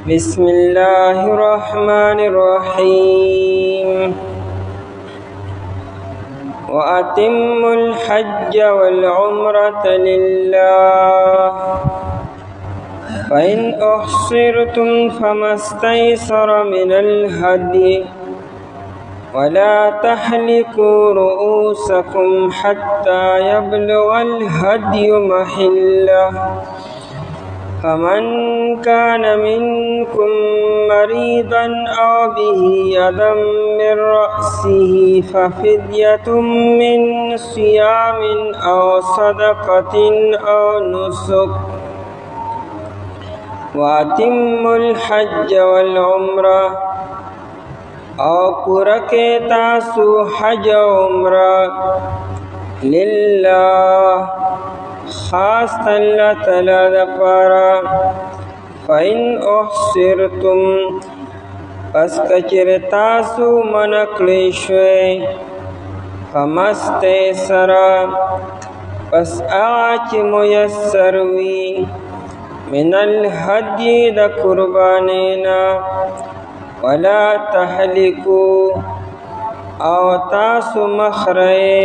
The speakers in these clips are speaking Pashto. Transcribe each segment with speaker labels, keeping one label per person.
Speaker 1: بسم الله الرحمن الرحيم وأتموا الحج والعمرة لله فإن أحصرتم فما استيسر من الهدي ولا تحلقوا رؤوسكم حتى يبلغ الهدي محله فمن كان منكم مريضا أو به أذى من رأسه ففدية من صيام أو صدقة أو نسك وأتموا الحج والعمرة او پورکے تاسو حج و عمرہ للہ خاص اللہ تعالی دپارا فإن احصرتم پس کچر تاسو منکلی شوی فمستیسرا پس آچ میسر وی من الحدی دا قربانینا ولا تحلقوا او تاسو مخرئ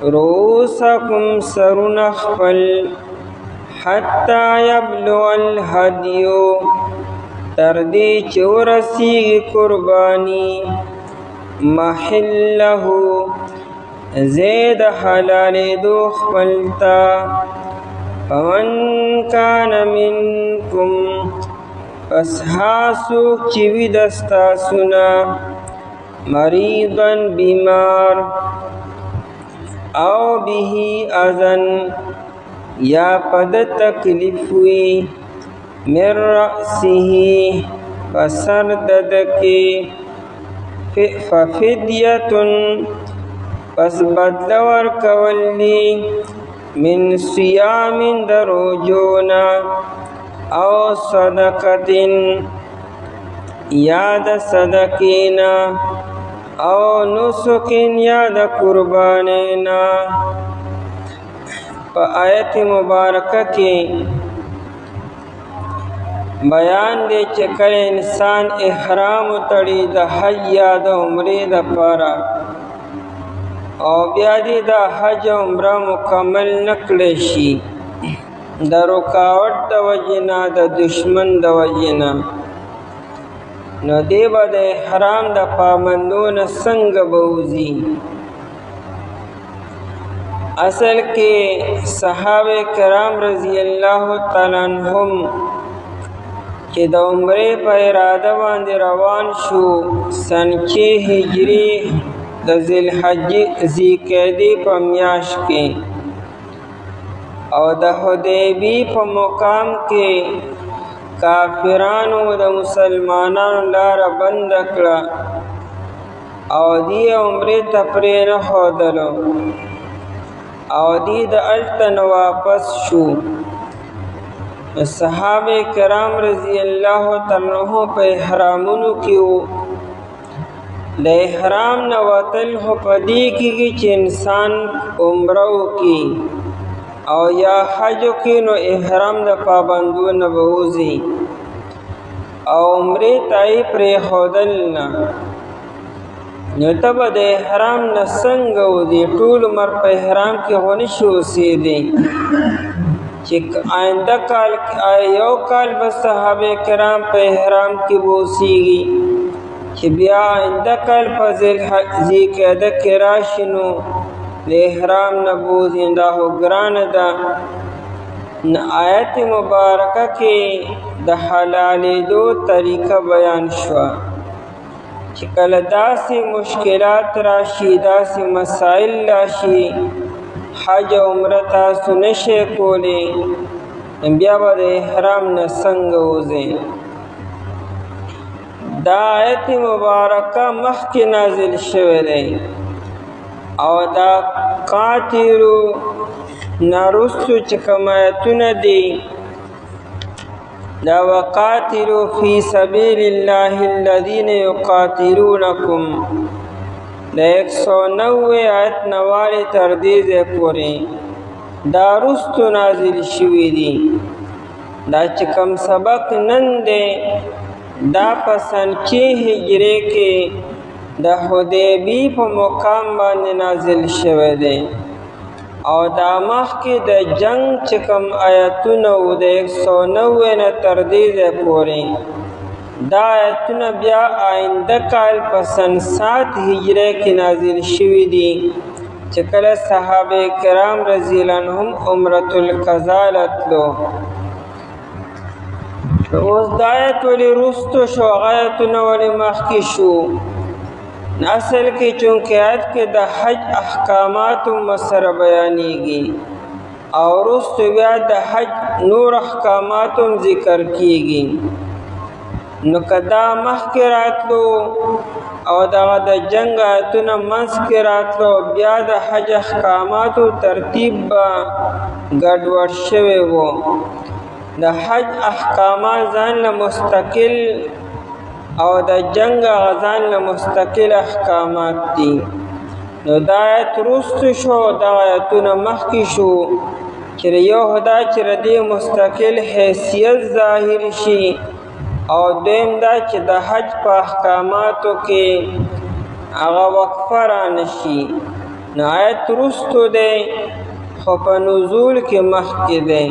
Speaker 1: رؤوسکم سرون خپل حتی یبلغ الهدی تردی چورسی قربانی محله زید حلال دو خپلتا فمن کان منکم پس ہاسو چوی دستا سنا مریضاً بیمار او بھی اذن یا پد تکلیف ہوئی من رأسه پسر ددکی ففدیتن پس بدلور کولی من صیام دروجونا او صدقتن یاد صدقینا او نسکن یاد قربانینا پا آیت مبارکہ کی بیان دے چکر انسان احرام تڑی دا حج یا دا عمرے دا پارا او بیادی دا حج عمرہ مکمل نکلشی دا رکاوٹ دا وجنا دا دشمن دا وجنا نو دیبا دا احرام دا پامندون سنگ بوزی اصل کے صحابہ کرام رضی اللہ تعالیٰ عنہم کہ دا عمرے پا ارادہ باندے روان شو سن 6 ہجری دا ذی الحج ذی قعدہ پا میاش کے او دا حدیبی پا مقام کے کافرانو دا مسلمانانو لار بند کړه او دی عمرې ته پرې نه ښودلو او دی د هلته نه واپس شو. صحابه کرام رضی الله تعالی عنهم په احرامونو کې وو. د احرام نه وتل خو په دې کېږي چې انسان عمره وکړي او یا حج وکړي نو احرام د پابندو نه به وځي او عمرې ته یې پرېښودل نه. نو ته به د احرام نه څنګه وځې؟ ټول عمر په احرام کې خو نه شي اوسېدی چې آینده کال یو کال به صحابه کرام په احرام کې به اوسېږي چې بیا آینده کال په ذی قعده کې راشي نو د احرام نه بوځي. دا خو ګرانه ده. آیت مبارکه کې د حلالېدو طریقه بیان شوه چې کله داسې مشکلات راشي، داسې مسائل راشي، حج او عمره تاسو نشئ کولی، بیا به د احرام نه څنګه وځئ؟ دا آیت مبارکه مخکې نازل شوی دی او دا قاتلو نرستو چې کوم آیتونه دي دا وقاتلو فی سبیل الله الذین یقاتلونکم دا 190 آیت نوالی تردیز پوری دا رستو نازل شوی دی. دا چې کوم سبق نن دی دا په سن 6 هجری کې د حدیبی په مقام باندې نازل شوی دی او دا مخکې د جنگ چې کوم آیتونه و د 190 نه تر دې ځای پورې دا آیتونه بیا آینده کال په سن 7 هجری کې نازل شوي دي چې کله صحابه کرام رضی الله عنهم عمرة القضا تلو. اوس دا آیت ولې وروستو شو هغه آیتونه ولې مخکې شو؟ اصل کې چونکې آیت کې د حج احکامات سره بیانېږي او وروستو بیا د حج نور احکامات ذکر کېږي. نو که دا مخکې راتلو او دغه د جنگ آیتونه منځ کې راتلو بیا د حج احکاماتو ترتیب به ګډوډ شوی و. د حج احکامات ځان له مستقل او د جنگ ځان له مستقل احکامات دي. نو دا آیت وروستو شو دا آیتونه مخکې شو چې یو خدا چې ردی مستقل حیثیت ظاهر شي او دویم دا چې د حج په احکاماتو کې هغه وقفه رانشي. نو آیت وروستو دی خو په نزول کې مخکې دی.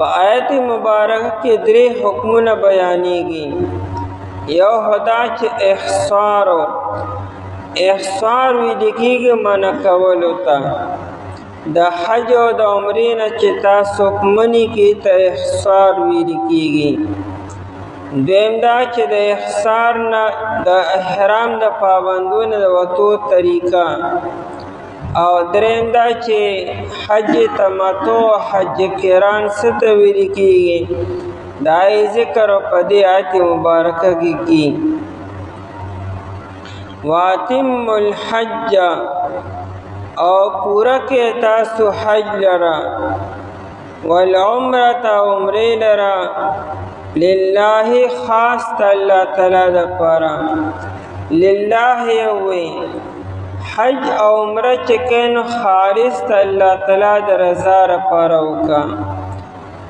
Speaker 1: په آیت مبارکه کې 3 حکمونه بیانېږي. یو خدا چې احصار ویل کېږي منع کولو ته د حج او د عمرې نه چې تاسو منی کې ته احصار ویل کېږي. دویم دا چې د احصار نه د احرام د پابندونو د وتو طریقه او دریم دا چې حج تمتع حج قران څه ته ویل کېږي دا یې ذکر په دې آیت مبارکه کې کی. واتم الحج او پورا کې تاسو حج لرا والعمرة عمره لرا لله خاص الله تعالی د پاره. لله یوي حج او عمره چې کینو خالص الله تعالی د رضا لپاره وکا.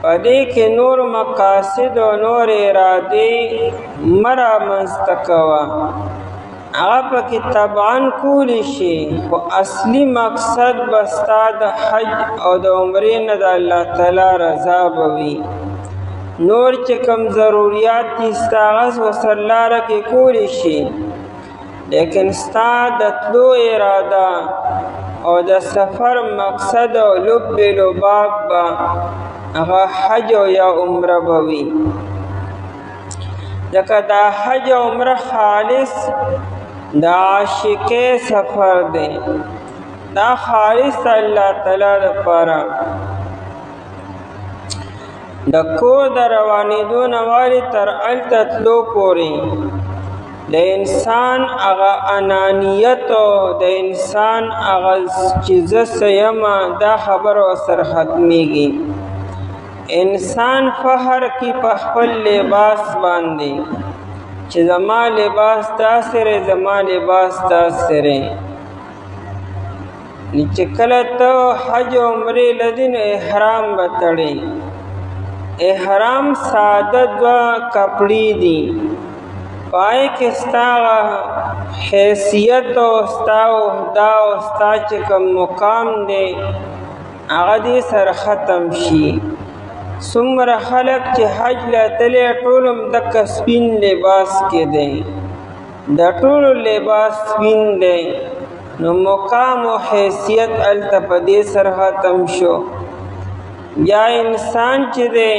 Speaker 1: پدې کې نور مقاصد او نور اراده مرا مستقوا هغه پکې طبعاً کولی شي خو اصلي مقصد بستا د حج او د عمرې نه د الله تعالی رضا بوي. نور چې کم ضرورت دي ستاغس وسرلاره کې کولی شي لیکن ستا د تلو اراده او د سفر مقصد او لب لباب با هغه حج او یا عمره بوي. ځکه دا حج او عمره خالص د عاشقې سفر دی. دا خالص الله تعالی لپاره د کور د روانېدو نه وارې تر هلته تلو پورې د انسان هغه انانیت او د انسان هغه چې زه څه یمه دا خبره ورسره ختمېږي. انسان فخر کی په خپل لباس باندې چې زما لباس داسې دی زما لباس داسې دی. چې کله ته حج او عمرې لدی نو احرام به تړې. احرام ساده 2 کپړې دي پای کې ستا حیثیت او ستا عہده او ستا چې کوم مقام دی هغه دې سره ختم شي. څومره خلک چې حج له تللی ټول همدغه سپین لباس کې دی د ټولو لباس سپین دی نو مقام او حیثیت هلته په دې سره ختم شو. یا انسان چې دی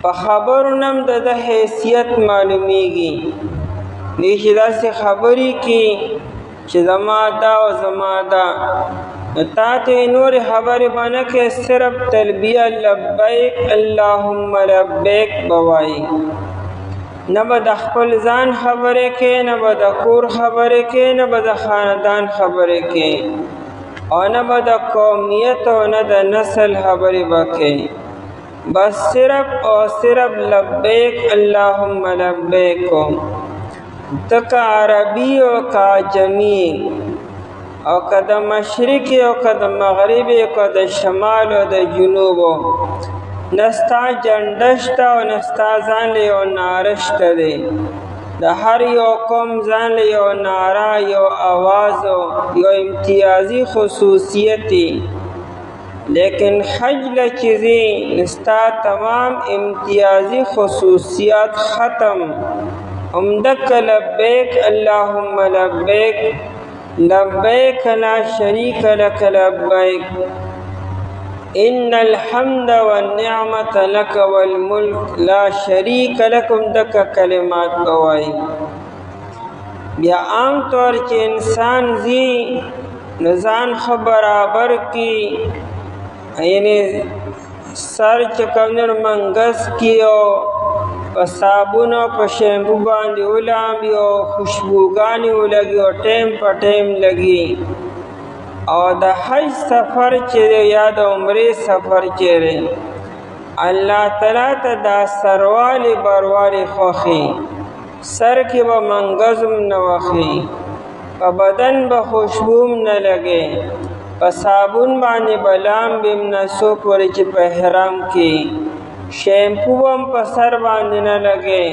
Speaker 1: په خبرو نه هم د حیثیت معلومیږي. دی چې داسې خبرې کې چې زما دا او زما دا تا ته نور خبرې باندې کې صرف تلبیه لبیک اللهم لبیک بوایي. نه به د خپل ځان خبرې کې نه به د کور خبرې کې نه به د خاندان خبرې کې او نه به د قومیت او نه د نسل خبرې به کې. بس صرف او صرف لبیک اللهم لبیک. تک عربی او کا جمی او که د مشرق او که د مغرب او که د شمال او د جنوب نستا جنډشته او نستا ځان له یو ناره شته دی د هر یو قوم ځان له یو ناره یو آواز یو امتیازي خصوصیت دی لیکن حج له چې ځې نستا تمام امتیازي خصوصیات ختم همدکه لبیک اللهم لبیک لبیک لا شریک لک لبیک ان الحمد والنعمت لك والملك لا شریک لکم دک کلمات گوائی. بیا عام طور چې انسان زی نزان برابر کی یعنی سر چکمنر منگس کی او په صابون او په شیمپو باندې ولامبي او خوشبوګانې ولګي او ټیم په ټیم لګي او د حج سفر چې دی یا د عمرې سفر چې دی الله تعالی ته دا سروالی بروالی خوښي سر کې به منګزم نه وخي په بدن به خوشبوم نه لګي په صابون باندې به لامبي نه څو پورې چې په احرام کې شیمپو هم په سر باندې نه لګي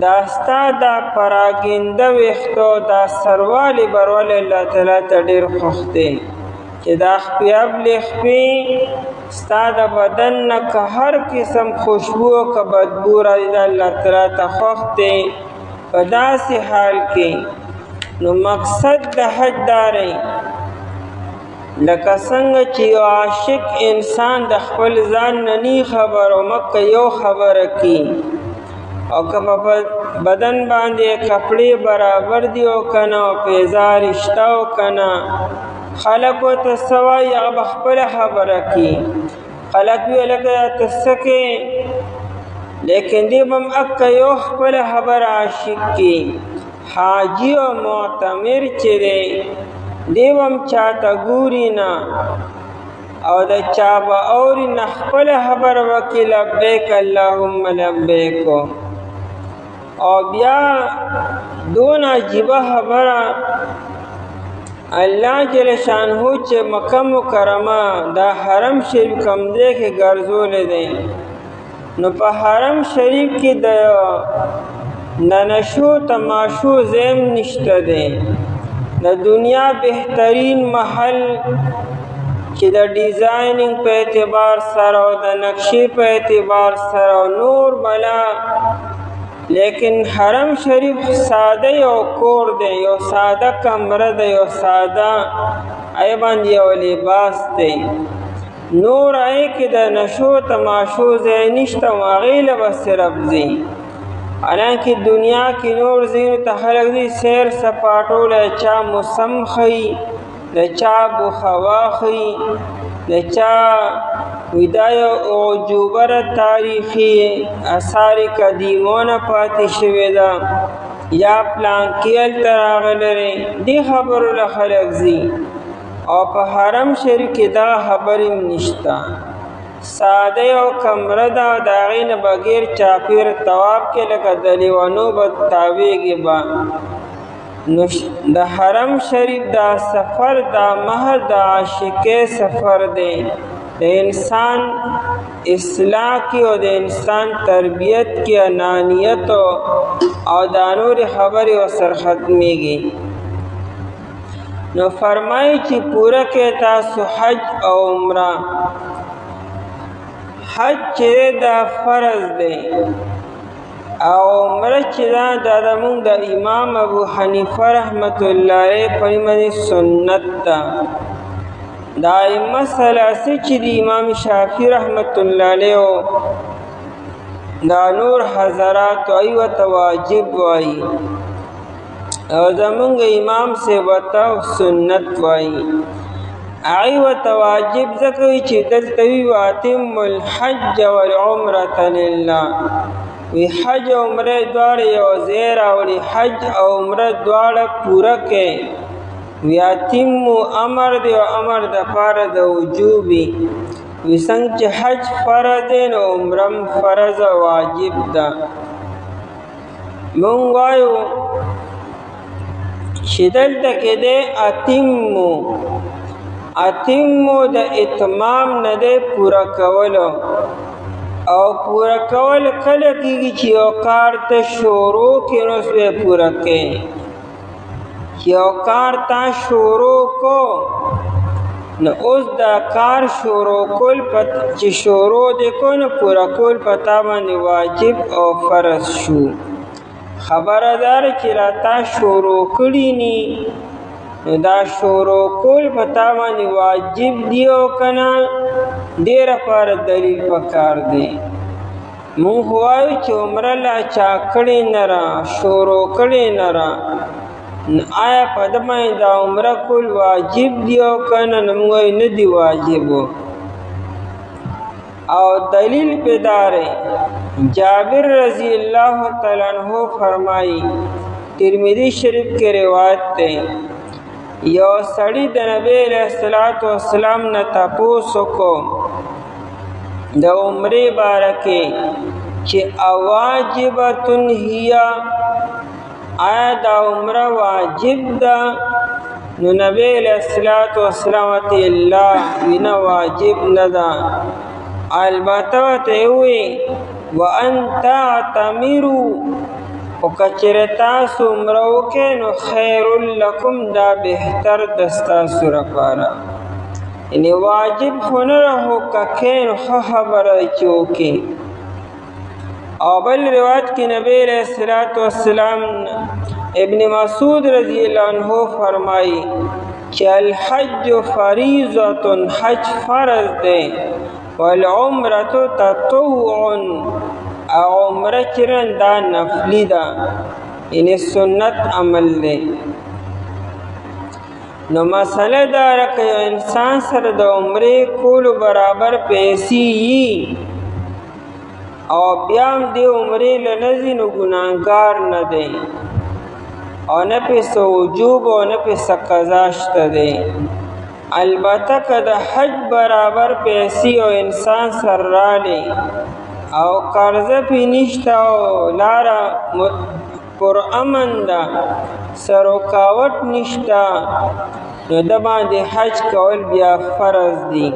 Speaker 1: دا ستا دا پراګنده ویښتو دا سروالی بروالی الله تعالی ته ډېر خوښ دی چې دا خپیابلې خپې ستا د بدن نه که هر قسم خوشبو او که بدبو راځي دا الله تعالی ته خوښ دی په داسې حال کې نو مقصد د حج دا دی لکه څنګه چې یو عاشق انسان د خپل ځان نه نی خبر او مکه یو خبره کی او که په بدن باندې کپڑے برابر دی او کنه او پیزار رشتہ او کنه خلق ته سوای هغه خپل خبره کی خلق وی لکه تسکه لیکن دی بم اک یو خپل خبره عاشق کی حاجی او معتمر چې دی دیوم چاته ګوري نه او د چا به اوري نه خپل خبره وکړي لبیک اللهم لبیک او بیا دون عجیبه خبره الله جل شانهو چې مکه مکرمه دا حرم شریف کوم دی کې ګرځولې دی نو په حرم شریف کې د ننشو تماشو زیم نشته دی د دنیا بهترین محل چې د ډیزاینینګ په اعتبار سره او د نقشې په اعتبار سره نور بلا لیکن حرم شریف ساده یو کور دی یو ساده کمره دی یو ساده ای باندې یو لباس دی نور ای کې د نشو تماشو ځای نشته هغې له به صرف ځي حالانکه دنیا کې نور ځینو ته خلک دي سیر سپاټو له چا موسم ښیي د چا بوخوا ښیي د چا ویدای عجوبه تاریخي اثار قدیمونه پاتې شوې ده یا پلانکي هلته راغلی دې خبرو له خلک ځي او په حرم شریف کې دغه خبرې هم نشته ساده یو کمره ده او د هغې نه بغیر چاپیر طواف کې لکه د لیونو به تاویږي به نو د حرم شریف دا سفر دا محض د عاشقۍ سفر دی د انسان اصلاح کی او د انسان تربیت کی انانیت او دا نور خبرې ورسره ختمیږي نو فرمایي چې پوره کې تاسو حج او عمره حج چې دا فرض دی او عمره چې دا زموږ د امام ابو حنیفه رحمت الله علیه په باندې سنت ده دا مسله چې د امام شافعي رحمت الله علیه دا نور حضرات ورته واجب وایي او زموږ امام سے وته سنت وایي هغې ورته واجب ځکه وي چې دلته وي واتم الحج والعمرة لله وی حج او عمره دواړه یو ځای راوړي حج او عمره دواړه پوره کړئ وی اتم امر دی او امر د پاره د وجوبي وی څنګه چې حج فرض دی نو عمرم فرض واجب ده مونږ وایو چې دلته کې دی اتمو د اتمام نه دی پوره کولو. او پوره کول کله کېږي چې یو کار ته شروع کړې نو اوس به یې پوره کړې. یو کار تا شروع کو نو اوس دا کار شروع کول چې شروع دې کو نو پوره کول په تا باندې واجب او فرض شو. خبره دار چې را تا شروع کړي ني نو دا شروع کول په تا باندې واجب دی او که نه ډېره پاره دلیل پکار دی. مونږ وایو چې عمره لا چا کړې نه را شروع کړې نه را آیا په ده باندې دا عمره کول واجب دی او که نه نو مونږ وایو نه دی واجب. او دلیل پې دا دی جابر رضی اللہ تعالی عنہ فرمائی ترمذی شریف کے روایت تے یو سړی د نبی علیہ الصلوۃ والسلام نه تپوس کو د عمرې باره کې چې اواجبتن هي آیا دا عمره واجب ده نو نبی علیہ الصلوۃ والسلام ته الله وینا واجب نه ده البته ته وی وان تعتمروا او کچره تاسو عمره وکړئ نو خیر لکم دا بهتر د ستاسو لپاره. یعنی واجب خو نه رهو ککې نو ښه خبره چې وکړي. او بل روایت کې نبی علیہ الصلوۃ والسلام ابن مسعود رضی اللہ عنہ فرمائی چې الحج فریضة حج فرض دی والعمرة تطوع او عمره چرن دا نفلی دا یعنی سنت عمل دی. نو مسئله دا رکه یو انسان سره د عمرې کولو برابر پیسې یي او بیا هم دې عمرې له نه ځي نو ګناهګار نه دی او نه پې څه وجوب او نه پې څه قضا شته دی. البته که د حج برابر پیسې او انسان سره رالی او قرضه پې نشته او لاره پر امن ده سروکاوټ نشته نو د باندې حج کول بیا فرض دی.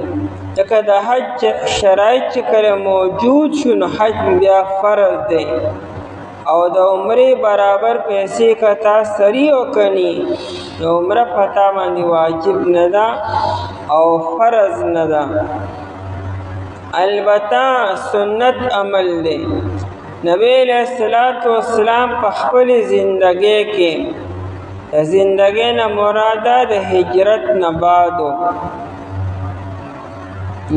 Speaker 1: ځکه د حج شرایط چې کله موجود شو نو حج بیا فرض دی. او د عمرې برابر پیسې که تا سری وکني نو عمره په تا باندې واجب نه ده او فرض نه ده. البته سنت عمل دی. نبی علیہ الصلوۃ والسلام په خپل زندګۍ کې د زندګۍ نه مراده د هجرت نه بعدو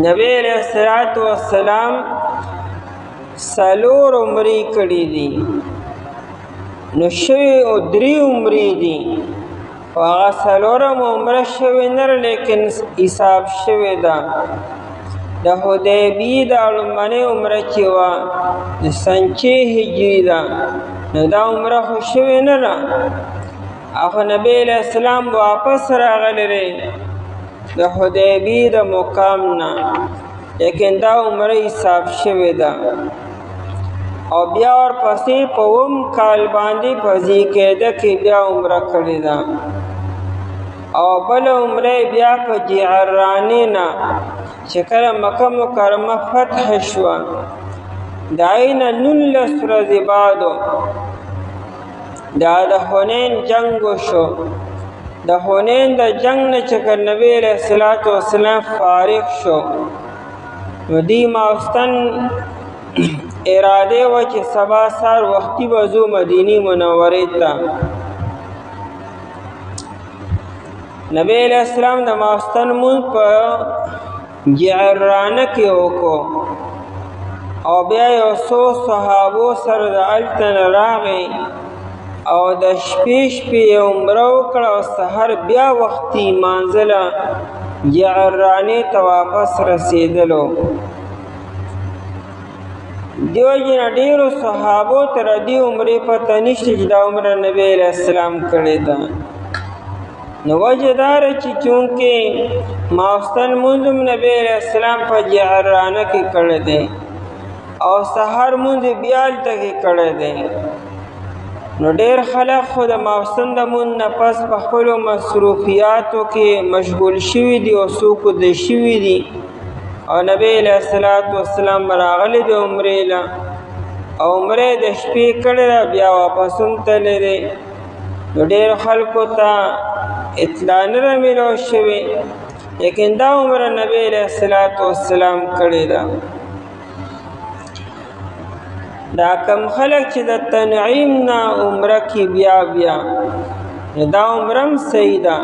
Speaker 1: نبی علیہ الصلوۃ والسلام 4 عمرې کړي دي نو شوي او 3 عمرې دي او هغه 4 عمره شوې نه لیکن حساب شوې ده. د حدیبیې د لومړنۍ عمره چې وه د سنچې هجري ده نو دا عمره خو شوې نه ده خو نبی علیہ السلام واپس راغلی دی د حدیبیې د مقام نه لیکن دا عمره حساب شوې ده. او بیا ورپسې په 9 کال باندې په ذوالقعده کې بیا عمره کړې ده او بله عمره بیا په جعرانې نه چې کله مکه مکرمه فتح شوه د هغې نه 19 ورځې بعدو دا د حنین جنګ وشو. د حنین د جنګ نه چې کله نبی علیہ الصلوۃ والسلام فارغ شو نو دی ماوستن اراده وه چې سبا سهار وختي به ځو مدینې منورې ته. نبی علیہ السلام د ماوستن لمونځ په جعرانه کې وکړو او بیا یو څو صحابو سره د هلته نه راغی او د شپې عمره وکړه او سحر بیا وختي مانځله جعرانې ته واپس رسېدلو. دیو جن ډېرو صحابو ته د دې عمرې پته نشته چې دا عمره نبی علیہ السلام کړې ده. نو وجه دا ده چې چونکې ماوستن لمونځ هم نبی علیہ السلام په جعرانه کې کړی دی او سحر لمونځ بیا هلته کې کړی دی نو ډیر خلک خو د ماوسن د مون نه پس په خپلو مصروفیاتو کې مشغول شوي دي او څوک د شوي دي او نبی علیه الصلاة والسلام راغلی د عمرې له او عمرې د شپې کړې ده بیا واپس هم تللی دی نو ډېرو خلکو ته اطلاع نه ده میلاو شوې لیکن دا عمره نبی علیه الصلاة والسلام کړې ده دا کم خلک چې د تنعیم نه عمره کې بیا دا عمره هم صحیح ده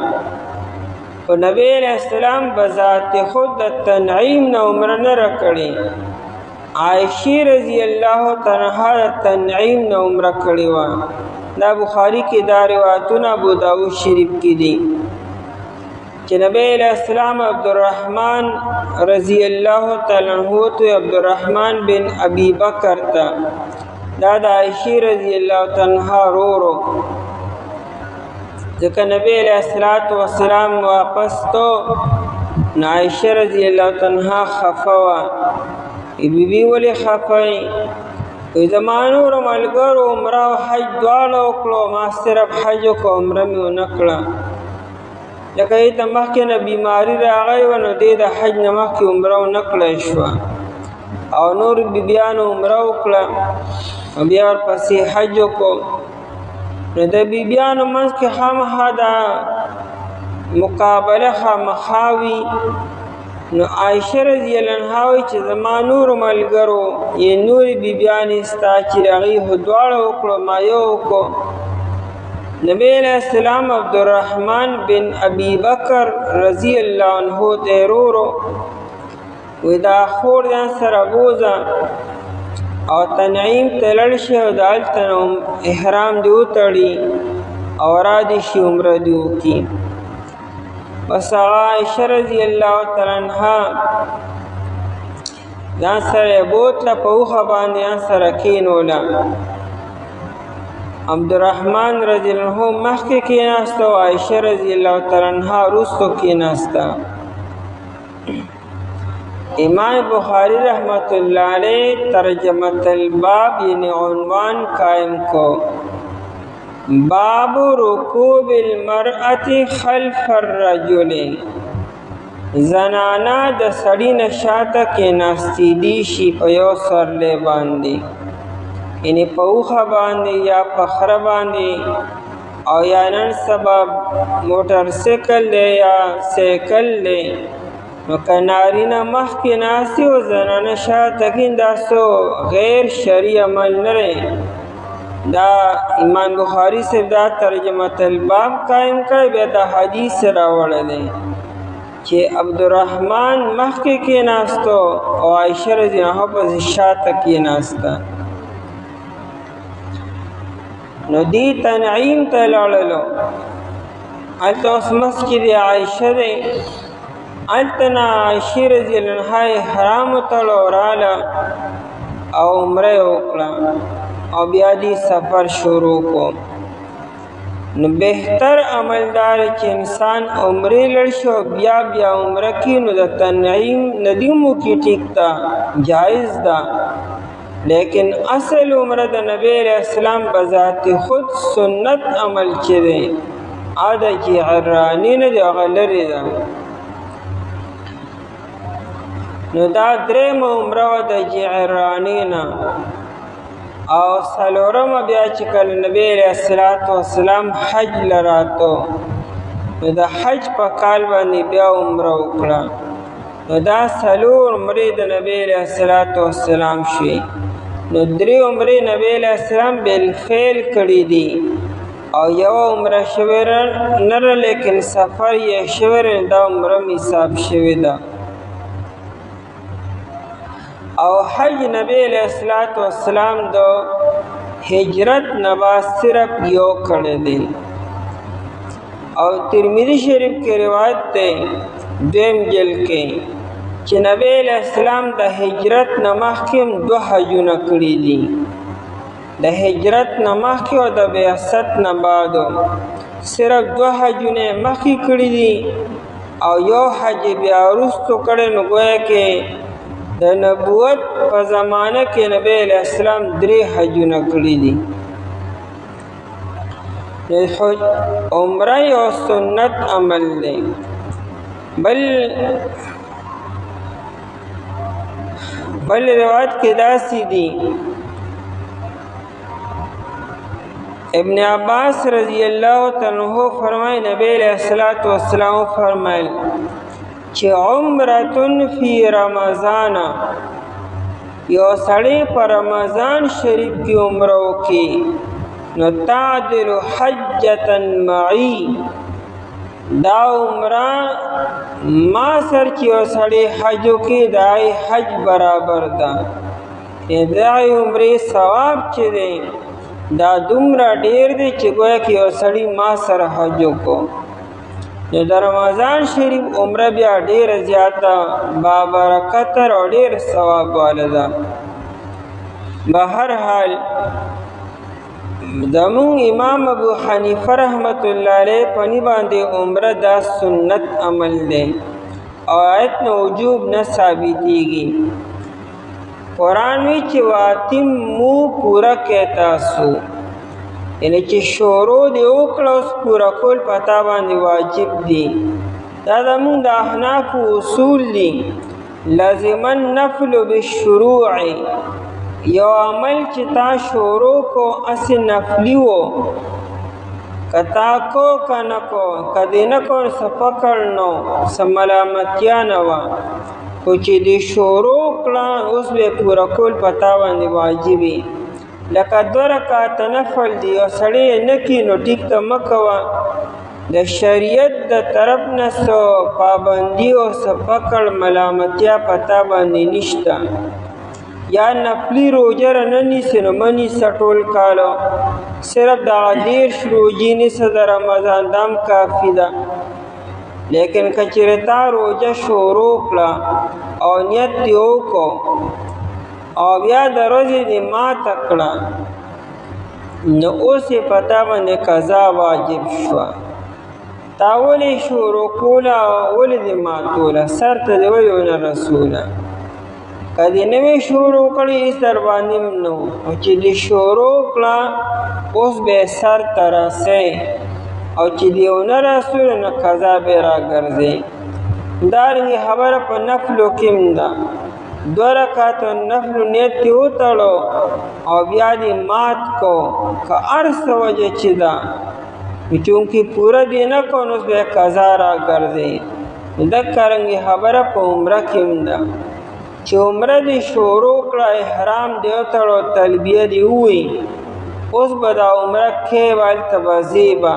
Speaker 1: خو نبی علیہ السلام بذات خود د تنعیم نه عمره نه راکړې عائشې رضی الله عنها د تنعیم نه عمره کړې وه دا بخاري کې دا روایتونه ابو داود شریف کې دي چې نبی علیہ السلام عبدالرحمن رضی الله تعالی عنہ ته عبدالرحمن بن ابی بکر ته دا د عائشې رضی الله تعالی عنها ورو ځکه نبی علیہ الصلوۃ والسلام واپس تو عائشہ رضی اللہ عنہا خفا وا بیبي ولې خفای زمانو رملګرو عمره او حج دواړه وکړو ما صرف حج او عمره مې ونه کړه لکه ایت مخکې نه بیماری راغی و نو دې د حج نه مخکې عمره ونه کړی شوه او نور بیبیانو عمره وکړه بیا ورپسې حج وکړو نو د بیبیانو منځ کې خامخا دا مقابله خامخا وي نو عائشہ رضی اللہ عنہا وایي چې زما نورو ملګرو یې نورې بیبیانې ستا چې هغوی خو دواړه وکړو ما یو وکړو نبی علیہ السلام عبدالرحمن بن ابی بکر رضی اللہ عنہ ته ورو وایي دا خور ځان سره بوځه او تنعیم ته لاړ شي او د هلته نه احرام دې وتړي او را دې شي عمره دې وکړي بس هغه عایشه رضی الله تعالی عنها ځان سره یې بوتله په اوښه باندې ځان سره کېنوله عبدالرحمن رضی الله عنه مخکې کېناسته او عایشه رضی الله تعالی عنها وروستو کېناسته امام بخاری رحمت اللہ علیہ ترجمت الباب یعنی عنوان قائم کو باب رکوب المرأة خلف الرجل زنانا د سړي نه شاته کېناستېدی شي په یو سورلی باندې یعنی په اوښه باندې یا په خره باندې او یا نن سبا موټر سیکل دی یا سیکل دی نو که نارینه مخکې ناستي او زنانه شاته کېن دا څو غیر شرعي عمل نه دی دا امام بخاري صاحب دا ترجمة الباب قائم کړی بیا دا حدیث راوړی دی چې عبدالرحمن مخکې کېناستو او عایشه رضی الله عنها پسې شاته کېناسته نو دی تنعیم ته لاړلو هلته اوس مسجد عایشه دی هلته نه عایشې رضی الله عنها احرام وتړو راله او عمره یې وکړه او بیا دې سفر شروع کو نو بهتر عمل دار چې انسان عمرې لړ شي او بیا عمره کړي نو د تنعیم نه دې موکي ټیک ده جایز ده لیکن اصل عمره د نبی علیہ السلام بذات خود سنت عمل چې دی هغه جعراني نه دی هغه لرې ده نو دا درېیمه عمره وه د جعراني نه او څلورمه بیا چې کله نبی علیہ الصلاة والسلام حج له راتو نو د حج په کال باندې بیا عمره وکړه نو دا څلور عمرې د نبی علیہ الصلاة والسلام شوې نو درې عمرې نبی علیہ السلام بالفعل کړي دي او یوه عمره شوې نه ده لیکن سفر یې شوی دا عمره م حساب شوې ده او حج نبی علیہ الصلاة والسلام دو ہجرت نبا صرف یو کړی دی او ترمذی شریف کې روایت ده دویم جلد کې چې نبی علیہ السلام د هجرت نه مخکې دوه حجونه کړي دي د هجرت نه مخکې او د بعثت نه بعد صرف دوه حجونه مخکې کړي دي او یو حج بیا وروستو کړی نو گویا کې د نبوت په زمانه کې نبی علیہ السلام درې حجونه کړي دي عمره یو سنت عمل دی. بل روایت کې داسې دي، ابن عباس رضی اللہ عنہ فرمائے نبی علیہ الصلوۃ والسلام فرمائل چې عمرتن فی رمضان، یو سړی په رمضان شریف کې عمره وکړي نو تعدل حجة معی، دا عمره ما سر چې یو سړی حج وکړي دا حج برابر ده. دا عمرې ثواب چې دی دا دومره ډیر دی چې گویا کې یو سړی ما سره حج وکړو. نو د رمضان شریف عمره بیا ډیره زیاته بابرکت او ډیر ثواب واله ده. بهرحال زمون امام ابو حنیفه رحمت الله علیه پنی باندې عمره دا سنت عمل دی او آیت نه وجوب نه ثابتېږي. قرآن وی چې واتمو پورا کې تاسو، یعنی چې شروع دی وکړه اوس پورا کول پتا باندې واجب دی. دا زمون د احناف اصول دي. لازما النفل بالشروع، یو عمل چې تا شروع کو اس نفلی وو کتا کو کنه کو کدی نه کو سپکړنو سملامتیا نه وا خو چې دی شروع کړه اوس به پورا کول پتا باندې واجبي. لکه 2 رکعات نفل دی او سړی نه کی نو ټیک ته مکوا، د شریعت د طرف نه سو پابندی او سپکړ ملامتیا پتا باندې نشتا. یا نفلی روجه نه نیسي نو منی سټول کالو صرف دا 10 روجی نیسه د رمضان دام کافی ده. لیکن کچرتا روجه شروع کړه او نیت دی وکړو او بیا د ورځې دې ماته کړه نو اوس یې پتا باندې قضا واجب شوه. تا ولې شروع کوله ولې دې ماتوله سر ته دې ولې ونه رسوله. که دې نوې شروع کړې هېڅ در باندې نه و، او چې دې شروع کړه اوس به یې سر ته رسئ او چې دې ونه رسوله نو قضا به یې راګرځئ. دارنګې خبره په نفلو کې هم ده. 2 رکعات نفل نیت تی وتړو او بیا دې مات کو که هر څه وجه چې ده چونکې پوره دې نه کو نو به قضا راګرځئ. دقه رنګې خبره په عمره کې هم ده چې عمره دې شروع کړه احرام دې وتړو تلبیه دې ووایي اوس به دا عمره کې هلته به ځې به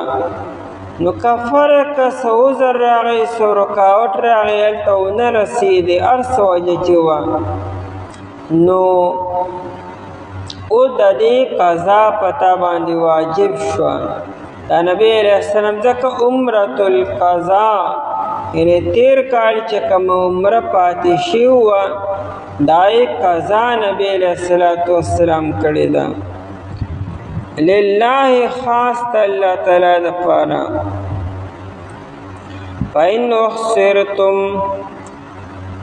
Speaker 1: نو کفره که څه عذر راغی څه رکاوټ راغی هلته ونه رسېدې هر څه وجه چې وه نو اوس د دې قضا پتا باندې واجب شوه. دا نبی علیه السلام ځکه عمرة القضا یعنی تیر کال چې کومه عمره پاتې شوې وه دا یې قضا نبی علیه السلام کړې ده لله خاص الله تعالی دپاره. فإن أحصرتم،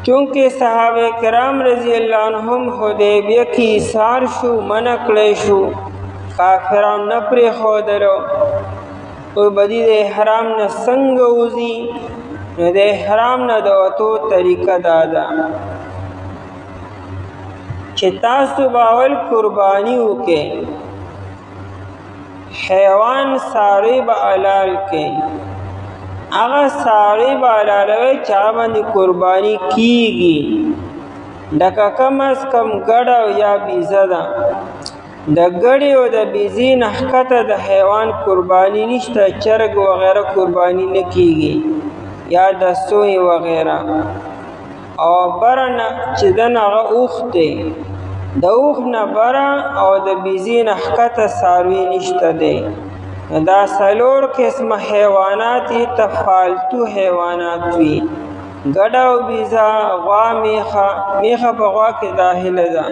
Speaker 1: چونکہ صحابہ کرام رضی اللہ عنہم حدیبیہ کی ایثار شو منع کړی شو کافران نه پرېښودلو او بدی د احرام نه څنګه وځي نو د احرام نه د وتو طریقه دا ده چې تاسو به اول قرباني وکړئ، حیوان څاروي به حلال کړئ، هغه څاروي به حلالوئ چې هغه باندې قرباني کیږي. لکه کم از کم ګډه او یا بیزه ده. د ګډې او د بیزې نه ښکته د حیوان قرباني نشته، چرګ وغیره قرباني نه کیږي یا د سوی وغیره. او بره نه چې دنه هغه اوښ دی د اوښ نه بره او د بیزې نه ښکته څاروي نشته دی. دا 4 قسمه حیوانات یې فالتو حیوانات وي، ګډه او بیزه، غوا، میخه په غوا کې داخله ده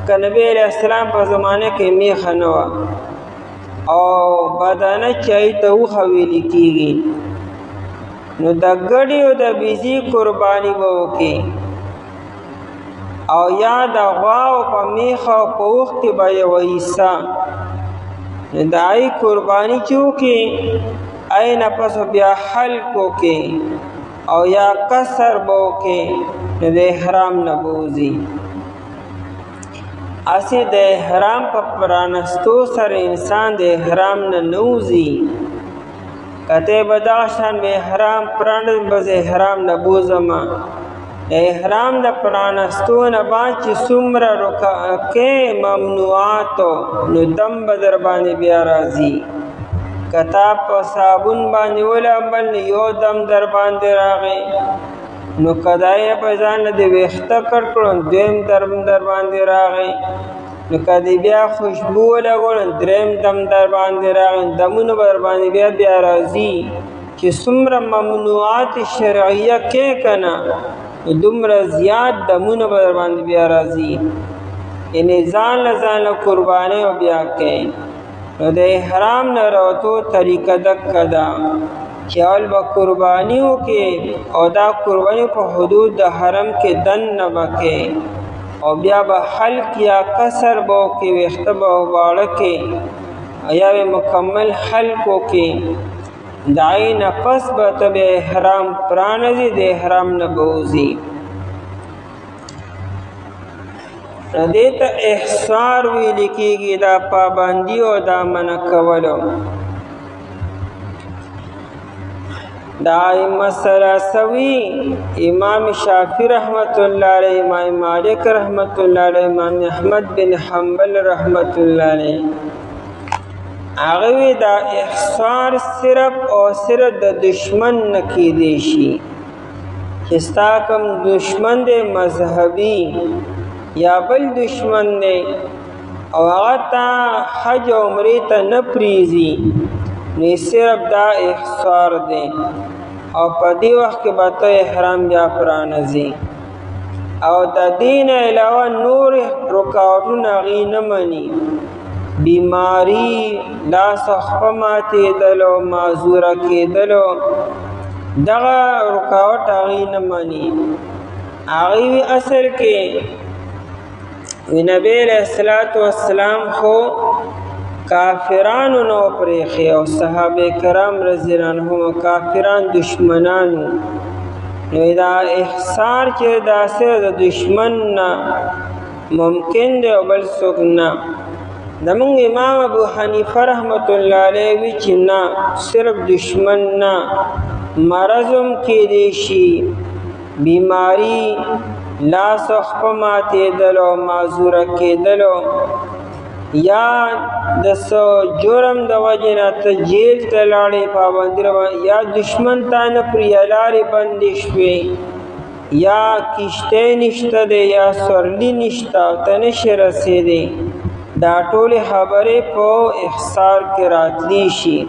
Speaker 1: که نبی علیه السلام په زمانه کې میخه نه وه او بدانه چې هغې ته اوښه ویلې کېږي. نو د ګډې او د بیزې قرباني به وکړي او یا د غوا او په میخه او په اوښ کې به یوه حصه دای قربانی چوکي این پس بیا حلقو کې او یا قصر بو کې د احرام نبوزي. اسی د احرام په پرانستو سره انسان د احرام نه نوزي. کته بداشان به احرام پران بز احرام نبوزما. احرام د پرانستو نه با چې څومره رکعه ممنوعاتو نو دم بدر باندې بیا راځي. کتاب په صابون باندې ولا بل یو دم در باندې راغی نو کدای په ځان د وخته کړکړو دیم در باندې راغی نو کدی بیا خوشبو لګول دریم دم در باندې راغی دمونه بر باندې بیا راځي چې څومره ممنوعات شرعیه کې کنا دومره زیات دمونه بر باندې بیا راځي. ان ځان قرباني او بیا کې نو د احرام نه راوتو طریقه دک دا چې اول به قربانیو کې او دا قربانی په حدود د حرم کې دن نه بکې او بیا به حلق یا قصر بو کې وخته به واړه کې یا مکمل حلقو کې دای نه پس به تب احرام پرانځي د احرام نه بوزي. دیتا احصار ویل کېږي دا پابندي او دا منع کولو. دا مسله سوي امام شافعي رحمت الله علیه، امام مالک رحمت الله علیه، امام احمد بن حنبل رحمت الله علیه. هغه دا احصار صرف او صرف د دشمن نه کېدی شي چې ستا کوم دشمن دی مذهبي یا بل دشمن دی او هغه ته حج او عمرې ته نه پریزي نو صرف دا احصار دی او په دې وخت کې به ته احرام بیا پرانځي او د دین علاوه نور رکاوټونه هغې نه مني. بیماری لاس خپه ماتېدلو معذوره کېدلو دغه رکاوټ هغې نه مني. هغې اصل کې نبی علیہ الصلوۃ والسلام خو کافرانو نو پرېښی او صحابه کرام رضی الله عنهم کافران دشمنانو نو دا احصار چې دا صرف د دشمن نه ممکن دی او بل څوک نه. زمونږ امام ابو حنیفه رحمت الله علیه وی چې نه صرف دشمن نه مرضم کېدی شي بیماری لاس خپه ماتېدلو معذوره کېدلو یا د څه جرم د وجې نه ته جیل ته لاړې پابندي یا دشمن تا نه پرې لارې بندې شوې یا کشتۍ نشته دی یا سورلي نشته او ته نشې رسېدی دا ټولې خبرې په احصار کې راتلی شي.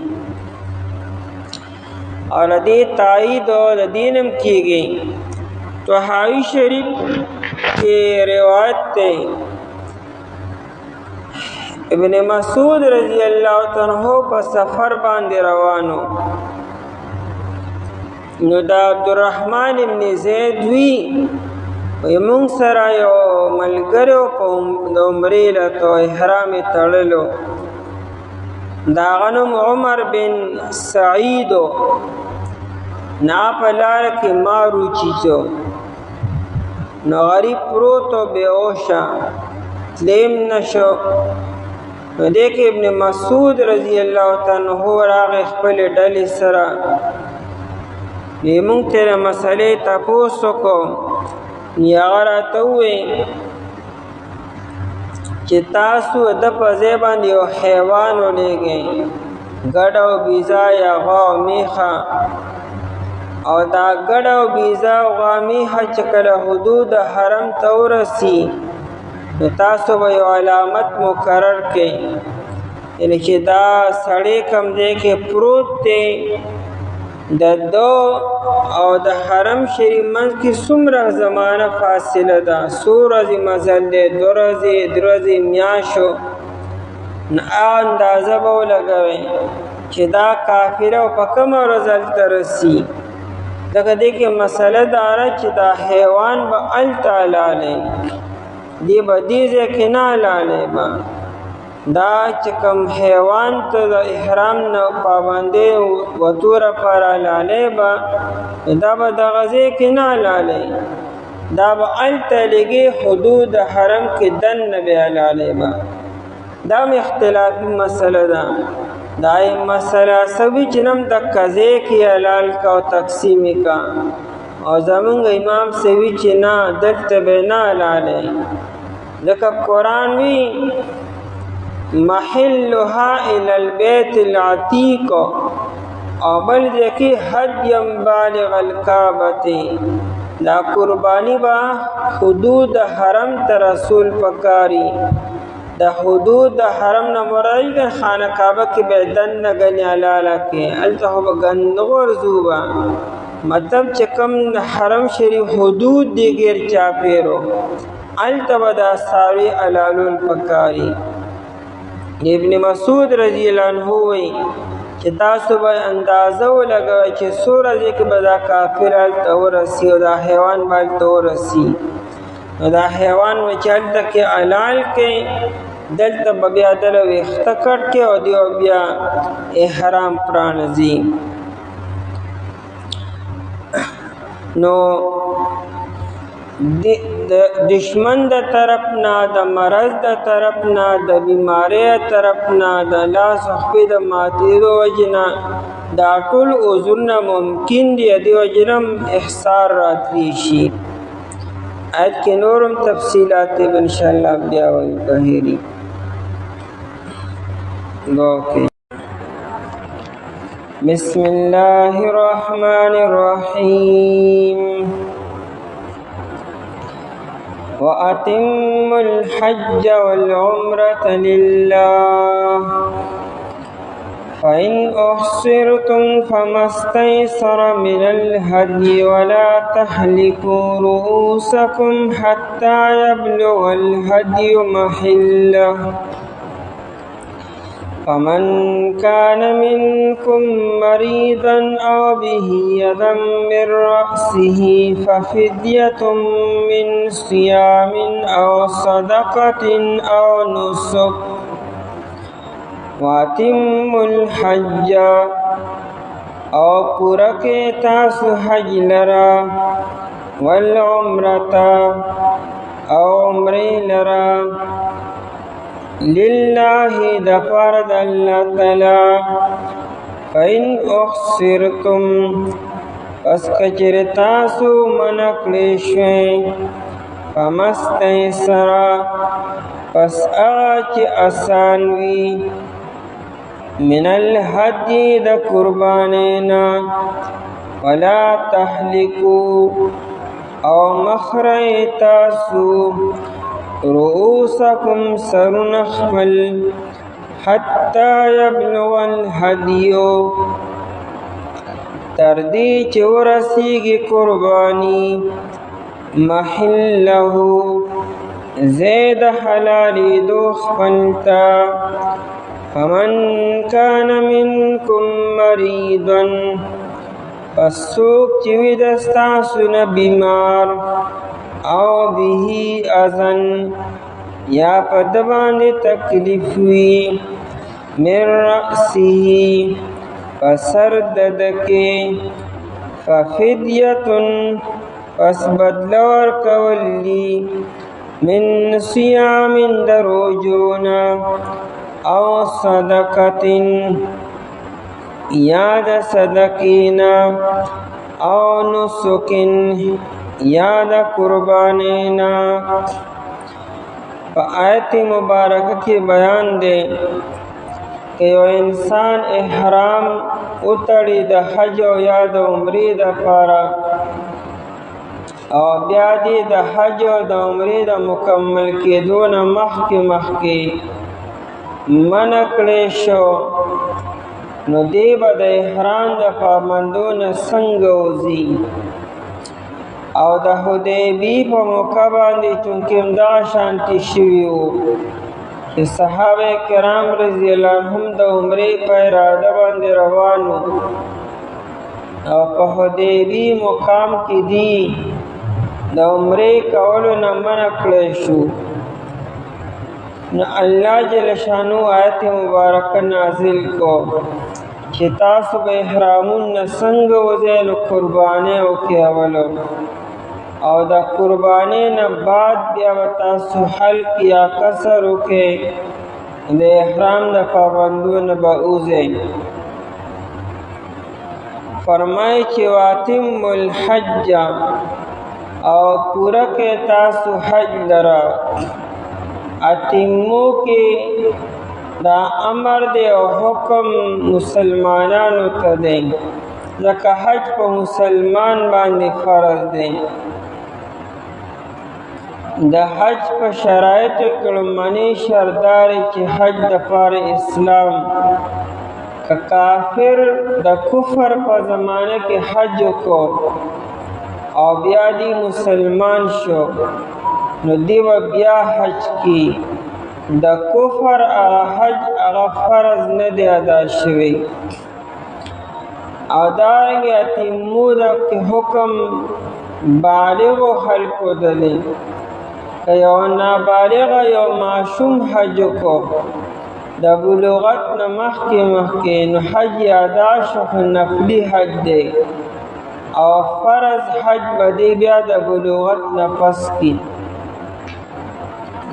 Speaker 1: او د دې تایید او د دې نم کېږي. طحاوی شریف کی روایت تے ابن مسعود رضی اللہ عنہ په سفر باندې روانو نو دا عبدالرحمن ابن زید وی مونږ سره یو ملګری په عمرې لته احرام تړلو دا نوم عمر بن سعید نا په لار کې مارو چیچو نو غریب پروتو بے اوشا تلیم نشو نو دیکھ ابن مسعود رضی اللہ عنہ راغ خپل ډلې سره نیمونږ تیره مسئلې تپوسو کو هغه راته وویل چې تاسو د په ځای باندې یو حیوان ولېږئ ګډ او بیزا یا غوا او میخه او دا ګډ او بیزا او غوا میخه چې کله حدود حرم ته ورسي نو تاسو به یو علامت مقرر کړئ یعنې چې دا سړی کوم ځای کې پروت دی د دو او د حرم شریف منځ کې څومره زمانه فاصله ده څو ورځې مزل دی 2 ورځې 3 ورځې میاشو نو هغه اندازه به ولګوئ چې دا کافره او په کومه ورځ هلته رسي. ځکه دې کې مسله دا ده چې دا حیوان به هلته حلالی دی به دې ځای کې نه حلالی به دا چې کوم حیوان ته د احرام نه پابندۍ وتو لپاره لالی به دا به دغه ځای کې نه لالی، دا به هلته لږې حدود حرم کې دننه بیا لالی به. دا هم اختلافي مسله ده. دا مسله سوي چې نم دکه ځای کې حلال کا او تقسیم یې کا، او زمونږ امام سوي چې نه دلته به نه لالی، ځکه قرآن وی محلها الى البيت العتیق، او بل ځکه هدیم بالغ الکعبة، دا قربانی با حدود حرم ته رسول پکاري. دا حدود د حرم نه مراد خانه کعبه کې به دننه ګنې حلاله کې، هلته خو به ګند غورځو به، مطلب چې کوم د حرم شریف حدود دی غیر چاپیرو هلته به دا څاروي حلالول پکاري. ابن مسعود رضی الله عنه وایي چې تاسو به اندازه ولګوئ چې څو ورځې کې به دا کافر هلته ورسي او دا حیوان به هلته ورسي. نو دا حیوان و چې هلته کې حلال کې، دلته به بیا دله ویښته کټ کې او دیو بیا احرام پرانځي. نو د دشمن د طرف نه، د مرض د طرف نه، د بیماری طرف نه، د لاس او خپې د ماتېدو وجې نه دا ټول عذرونه ممکن دي، دې وجې نه احصار راتلی شي. آیت کې نورم تفصیلات انشاءاللہ بیا وایو بهیری بسم الله الرحمن الرحیم وَأَتِمُّوا الْحَجَّ وَالْعُمْرَةَ لِلَّهِ فَإِنْ أُحْصِرْتُمْ فَمَا اسْتَيْسَرَ مِنَ الْهَدْيِ وَلَا تَحْلِقُوا رُؤُوسَكُمْ حَتَّى يَبْلُغَ الْهَدْيُ مَحِلَّهُ فَمَنْ كَانَ مِنْكُمْ مَرِيضًا أَوْ بِهِ أَذًى مِّن رَّأْسِهِ فَفِدْيَةٌ مِّن صِيَامٍ أَوْ صَدَقَةٍ أَوْ نُسُكٍ وَأَتِمُّوا الْحَجَّ او پورا کې تاسو حج لرا والعمرة او عمره لرا لله دفار الله تعالی. فإن أحصرتم پس کچر تاسو منکلی شوی فما استیسر پس آچ آسان وی من الحدی دا قربانینا ولا تحلقو او مخرئی تاسو رؤوسکم سرن خپل حتی یبلغ الهدیو تردی چه ورسیگی قربانی محلہو زید حلالی دو خپلتا. فمن کان منکم مریضا پس سوک چوی دستاسون بیمار او به اذن یا پدبان تکلیفوی من رأسی پسر ددکی ففدیتن پس بدلور کولی من صیام دروجونا او صدقتن یاد صدقینا او نسکن یاد قربانینا. پا آیت مبارکہ کی بیان دے کہ یو انسان احرام اتڑی دا حج و یا دا عمری دا پارا او بیا دی دا حج و دا عمری دا مکمل کی دون مخی منکلی شو نو دی با دا احرام دا پابندون سنگوزی. او د حدیبی په موقع باندې چونکې دا شانتی شوي وو چې صحابه کرام رضی الله عنهم د عمرې په اراده باندې روان وو او په حدیبی مقام کې دی د عمرې کولو نه منع کړی شو. نو الله جل شانو آیت مبارکه نازل کو چې تاسو به احرامونه څنګه وځئ نو قربانۍ وکړئ اولو، او دا قربانۍ نه بعد بیا به تاسو حلق یا قصر وکړئ، د احرام د پابندو نه به وځئ. فرمایي چې واتم الحج، او پورا کې تاسو حج لرا. اتمو کې دا امر دی او حکم مسلمانانو ته دی، ځکه حج په مسلمان باندې فرض دی. د حج په شرایطو کې لومړنی شرط دا دی چې حج دپاره اسلام، که کافر د کفر په زمانه کې حج وکړو او بیا دی مسلمان شو نو دی به بیا حج کی. د کفر هغه حج هغه فرض نه دی ادا شوی. او دارنګې اتمو د حکم بالغو خلکو ته دی. که یو نابالغه یو معصوم حج وکړو د بلوغت نه مخکې نو حج یې ادا شو، خو نفلي حج دی، او فرض حج به دی بیا د بلوغت نه پس کی.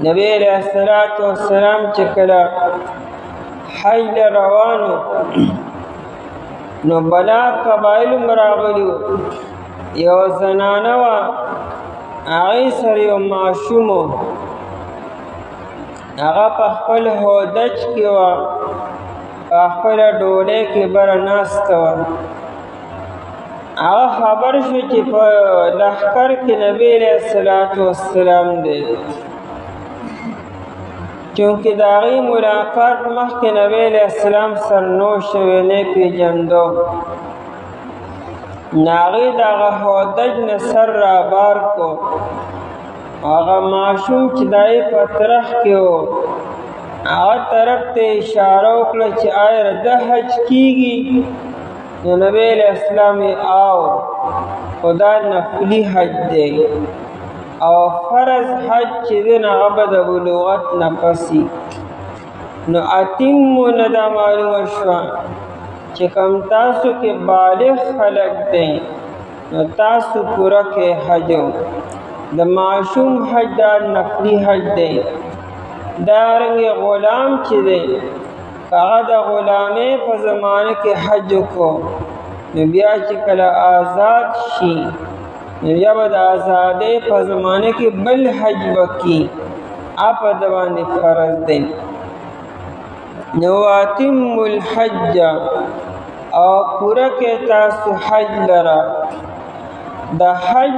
Speaker 1: نبی علیہ السلام چې کله حج له روانو نو بلا قبایلو راغلي، یو زنانه وه هغې سره یو ماشوم و، هغه په خپل هودج کې وه، په خپله ډولۍ کې بره ناسته وه. هغه خبر شو چې په لښکر کې نبی علیه السلام دی، چونکې د هغې ملاقات مخکې نبی علیه السلام سره نو شوی، نه یې پېژندو. نو هغې د هغه هودج نه سر رابار کو. هغه ماشوم چې د هغې په طرف کې و هغه طرف ته اشاره وکړه چې آیا د حج کېږي؟ نو نبی علیه السلام یې آو، خو دا نفلي حج دی، او فرض حج چې دی نو هغه به د بلوغت نه پسي. نو اتمو نه دا معلومه شوه چې کوم تاسو کې بالغ خلک دی نو تاسو پوره کې حج. د معصوم حج دا نفلي حج دی. دارنګې غلام چې دی هغه د غلامۍ په زمانه کې حج وکړو نو بیا چې کله آزاد شي نو بیا به د ازادۍ په زمانه کې بل حج وکړي، په ده باندې فرض دی. نو واتم الحج، او پوره کې تاسو حج لرا. د حج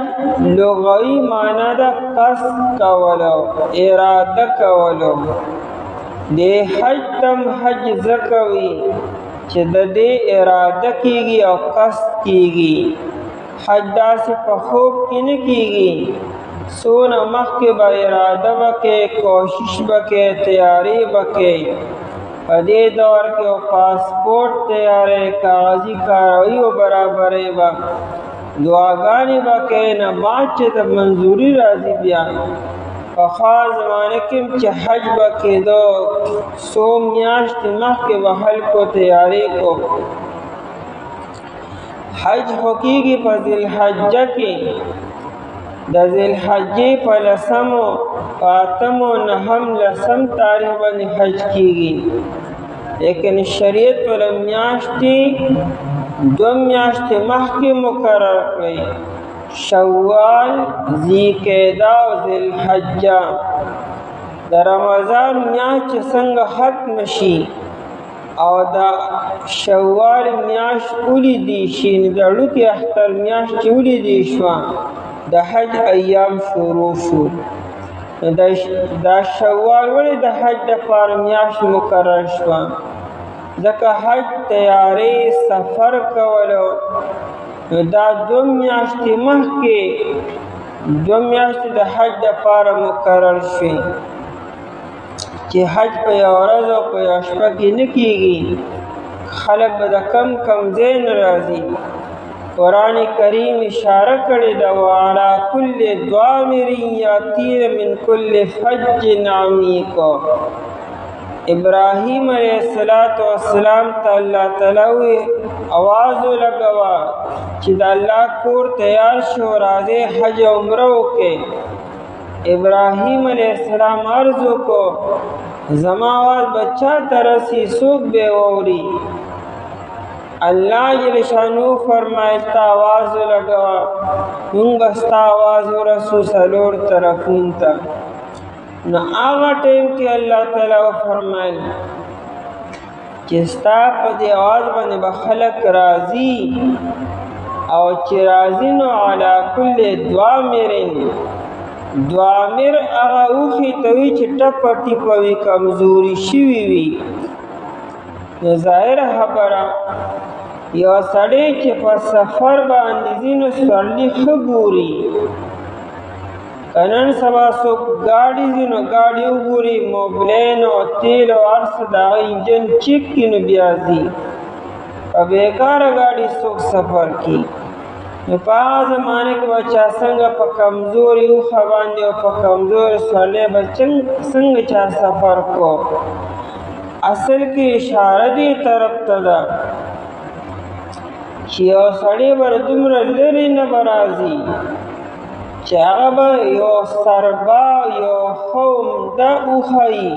Speaker 1: لغوي معنا ده قصد کولو، اراده کولو. د حج تم حج ځکه وي چې د دې اراده کېږي او قصد کېږي. حج داسې په خوب کې نه کېږي، څونه مخکې به اراده وکړې، کوشش به کې، تیاری به کې. په دې دور کې او پاسپورټ تیاری، کاغذي کاروي او برابرۍ به، دعاګانې به کوې، نه بعد چې ته منظوري راځي. بیا پخوا زمانه کې چې حج به کېدو 100 میاشتې مخکې به خلکو تیاری کو. حج خو کېږي په ذوالحجه کې، د ذوالحجې په 10 په 8 9 10 تاریخ باندې حج کېږي. لیکن شریعت ولې میاشتې 2 میاشتې مخکې مقرر کړئ: شوال، ذوالقعده او ذوالحجه. د رمضان میاشت چې څنګه ختم شي او د شوال میاشت ولیدی شي، د وړوکې اختر میاشت چې ولیدی شوه د حج ایام شروع شو. دا شوال ولې د حج دپاره میاشت مقرر شوه؟ ځکه حج تیاری سفر کولو دا 2 میاشتې مخکې 2 میاشتې د حج دپاره مقرر شوې، چې حج په یو ورځ او په یو شپه کې نه کېږي. خلک به د کم ځای نه راځي، قرآن کریم اشاره کړې ده وعلى كل ضامر یاتین من كل فج عمیق. ابراہیم علیہ السلام ته الله تعالی आवाज لګوا چې د الله کور تیار شو راځي حج عمره وکړي. ابراہیم علیہ السلام عرض کو زما आवाज بچا ترسي څوک به ووري. اللہ جل شانو فرمائے تا آواز لگوا مونږ بستا آواز ورسو سلور طرفون تا. نو آغا ٹیم کی اللہ تعالی فرمائل چستا پا دی آواز بند بخلق رازی او چی رازی نو علا کل دوامر آغا اوخی توی چی ٹپ ٹپوی کمزوری شوی وی. نو ظاہر خبره یو سړی چې په سفر باندې ځي نو سورلي ښه ګوري. که نن سبا څوک ګاډي ځي نو ګاډي وګوري موبلین او تیل او هر څه د هغه انجن چیک کړي نو بیا ځي. په بېکاره ګاډي څوک سفر کوي. نو په هغه زمانه کې به چا څنګه په کمزوري اوښه باندې او په کمزوري سورلۍ به څنګه چا سفر کو. اصل کې اشاره دې طرف ته ده چې یو سړی به دومره لرې نه به راځي چې هغه به یو سربا یو ښه عمده اوښه وي،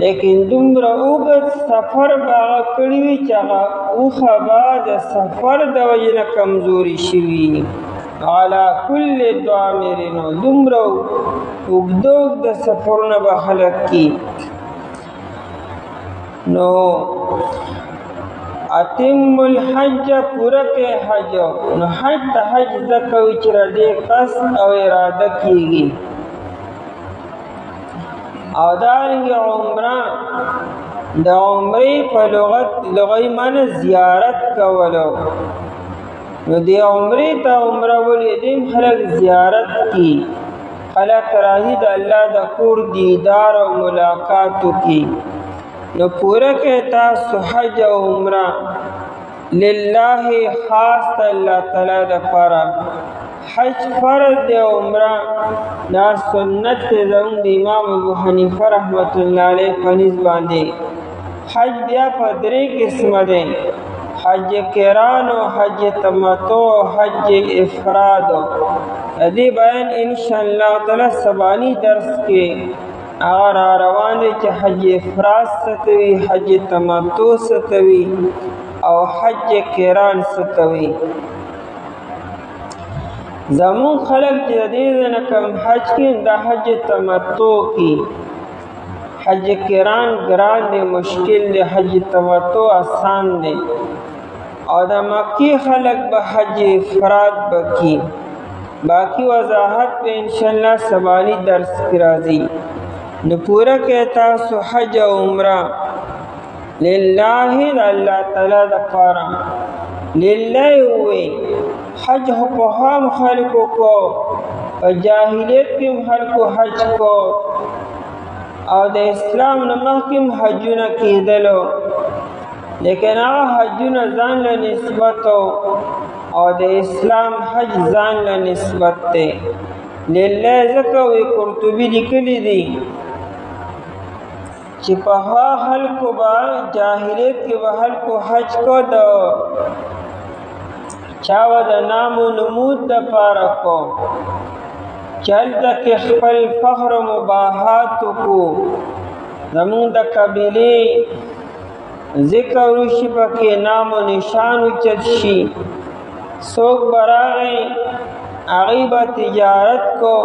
Speaker 1: لیکن دومره اوږد سفر به هغه کړي وي چې هغه اوښه به د سفر د وجې نه کمزوري شوي. علی کل ضامر نو دومره اوږده سفرونه به خلک کي. نو اتم الحج پورا کے حج. نو حج تا حج ذکوی چرا دے قصد او ارادہ کیگی. او دارنگی عمرہ دا عمری پا لغی من زیارت کولو. نو دی عمری تا عمرہ ولی دیم خلق زیارت کی، خلق راضی دا اللہ دا کور دیدار و ملاقاتو کی. نو پورا کہتا سو حج و عمرہ للہ خاص اللہ تعالی دا پارا. حج فرض دے عمرہ نا سنت زون دی امام ابو حنیفہ رحمت اللہ علیہ فنیز باندے. حج بیا پا درے قسم دے، حج قران و حج تمتع و حج افراد. ادھی بیان انشاءاللہ تعالی سبانی درس کے اگر روان دے چا حج افراد ستوی، حج تمتع ستوی او حج قران ستوی. زمون خلق جدید نکم حج کی دا حج تمتع کی. حج قران گران دے، مشکل دے، حج تمتع آسان دے. اور دا مکی خلق با حج افراد بکی. باقی وضاحت پہ انشاءاللہ سبانی درس کی رازی. نو پورا کہتا سو حج و عمرہ للہ اللہ تعالی دا پارا. للہ ہوئے حج ہو ہم خلقوں کو جاہلیت کی خلقو حج کو اور دا اسلام نمک کی حجون کی دلو، لیکن آغا حجون زان لنسبت ہو اور دا اسلام حج زان لنسبت تے. للہ ذکوی قرطبی لکلی دی چی پہوا خلقو با جاہلیت کی با خلقو حج کو دا چاو دا نام و نمود دا پارکو چل دا کخپل فخر و مباحاتو کو زمون دا قبیلی ذکر روشی پا کے نام و نشانو چدشی. سوک براغی عقیبہ تجارت کو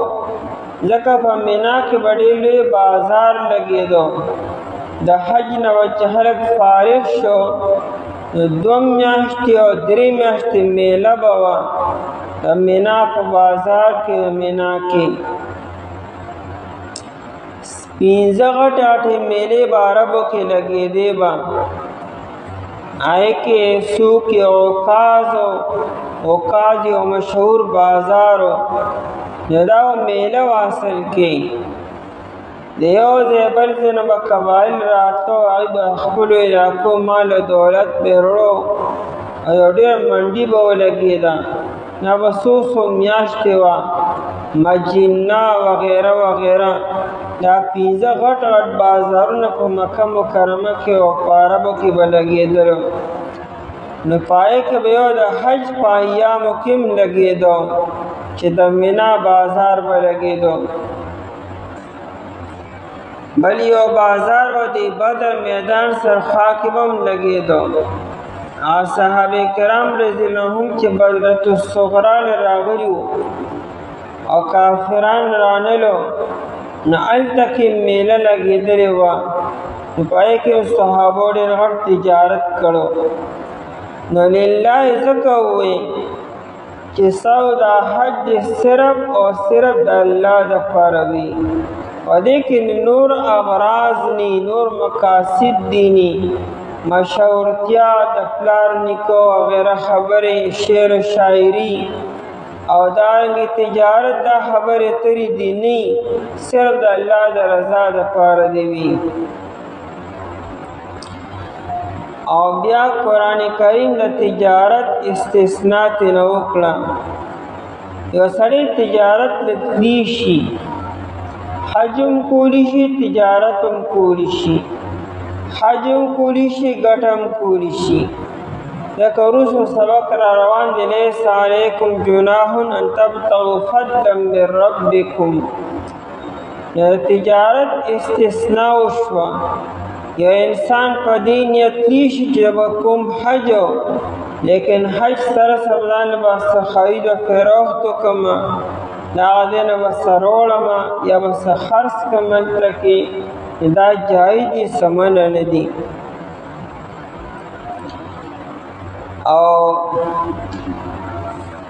Speaker 1: ذکر پا منا کے بڑی لئے بازار لگے دو. دا حج نوچ حلق فارغ شو دو میاشتی اور دری میاشتی میلہ بوا دا منا پا بازار کے منا کے 15 غٹاٹے میلے باربوں کے لگے دے با. آئے کہ سوق عکاظ و مشہور بازارو نداو میلہ واصل کی. دیو زیبل زنبا قبائل راتو عید اخبلو علاقو مال و دولت بیرڑو او یو ډېر منډي به ولګېده، دا به څو څو میاشتې وه، مجنه وغیره وغیره. دا 15 غټ غټ بازارونه په مکه مکرمه کې او په عربو کې به لګېدلو. نو په هغې کې به یو د حج په ایامو کې هم لګېدو چې د منا بازار به لګېدو. بل یو بازار به د بدر میدان سرخا کې به هم لګېدو. صحابه کرام رضی الله عنهم چې بدرة الصغرا راغلي وو او کافران رانلو، نو هلته کې میله لګېدلې وه. نو په هغې کې صحابو ډېر غټ تجارت کړو. نو لله ځکه ووایي چې سو دا حج صرف او صرف د الله دپاره وي، په دې کې نور اغراض ني، نور مقاصد دي ني، مشهورتیا د پلار نیکو وغیره خبرې، شعر و شاعري او دارنګې تجارت، دا خبرې ترې دي نه، صرف د الله د رضا دپاره دې وي. او بیا قرآن کریم د تجارت استثناء ترې وکړه. یو سړی تجارت تلی شي، حج هم کولی شي، تجارت هم کولی شي، حج هم کولی شي، ګټه هم کولی شي. لکه وروسته سبق را روان دی، لیس علیکم جناح ان تبتغوا فضلا من ربکم. تجارت استثناء وشوه. یو انسان په دې نیت لیشي چې به کوم حج، لیکن حج سره ځان به څه خرید و فروخت وکړم، د هغه ځای نه به څه راوړم یا به څه خرڅ کړم، هلته کې دا جایز دي، څه منع نه دي. او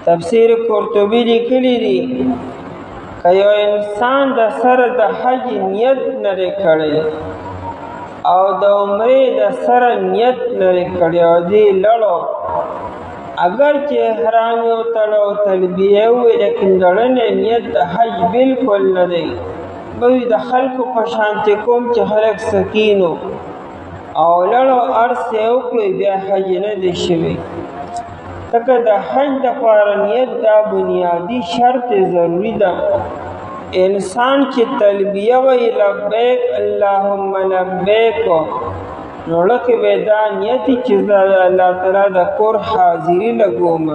Speaker 1: تفسیر قرطبي لیکلی دي که یو انسان د سره د حج نیت نه دی کړی او د عمرې د سره نیت نه دی کړی او دی لړو، اگر چې احرام یې وتړو، تلبیه وویل، لیکن لړنې نیت د حج بالکل نه دی. به د خلکو په شانتې کوم چې خلک سکینو او لړو هر څه یې وکړو، بیا حج نه دی شوی. ځکه د حج دپاره نیت دا بنیادي شرط ضروري ده. انسان چې تلبیه وایي لبیک اللهم لبیک، نو زړه کې به دا نیت وي چې زه د الله تعالی د کور حاضري لګوم.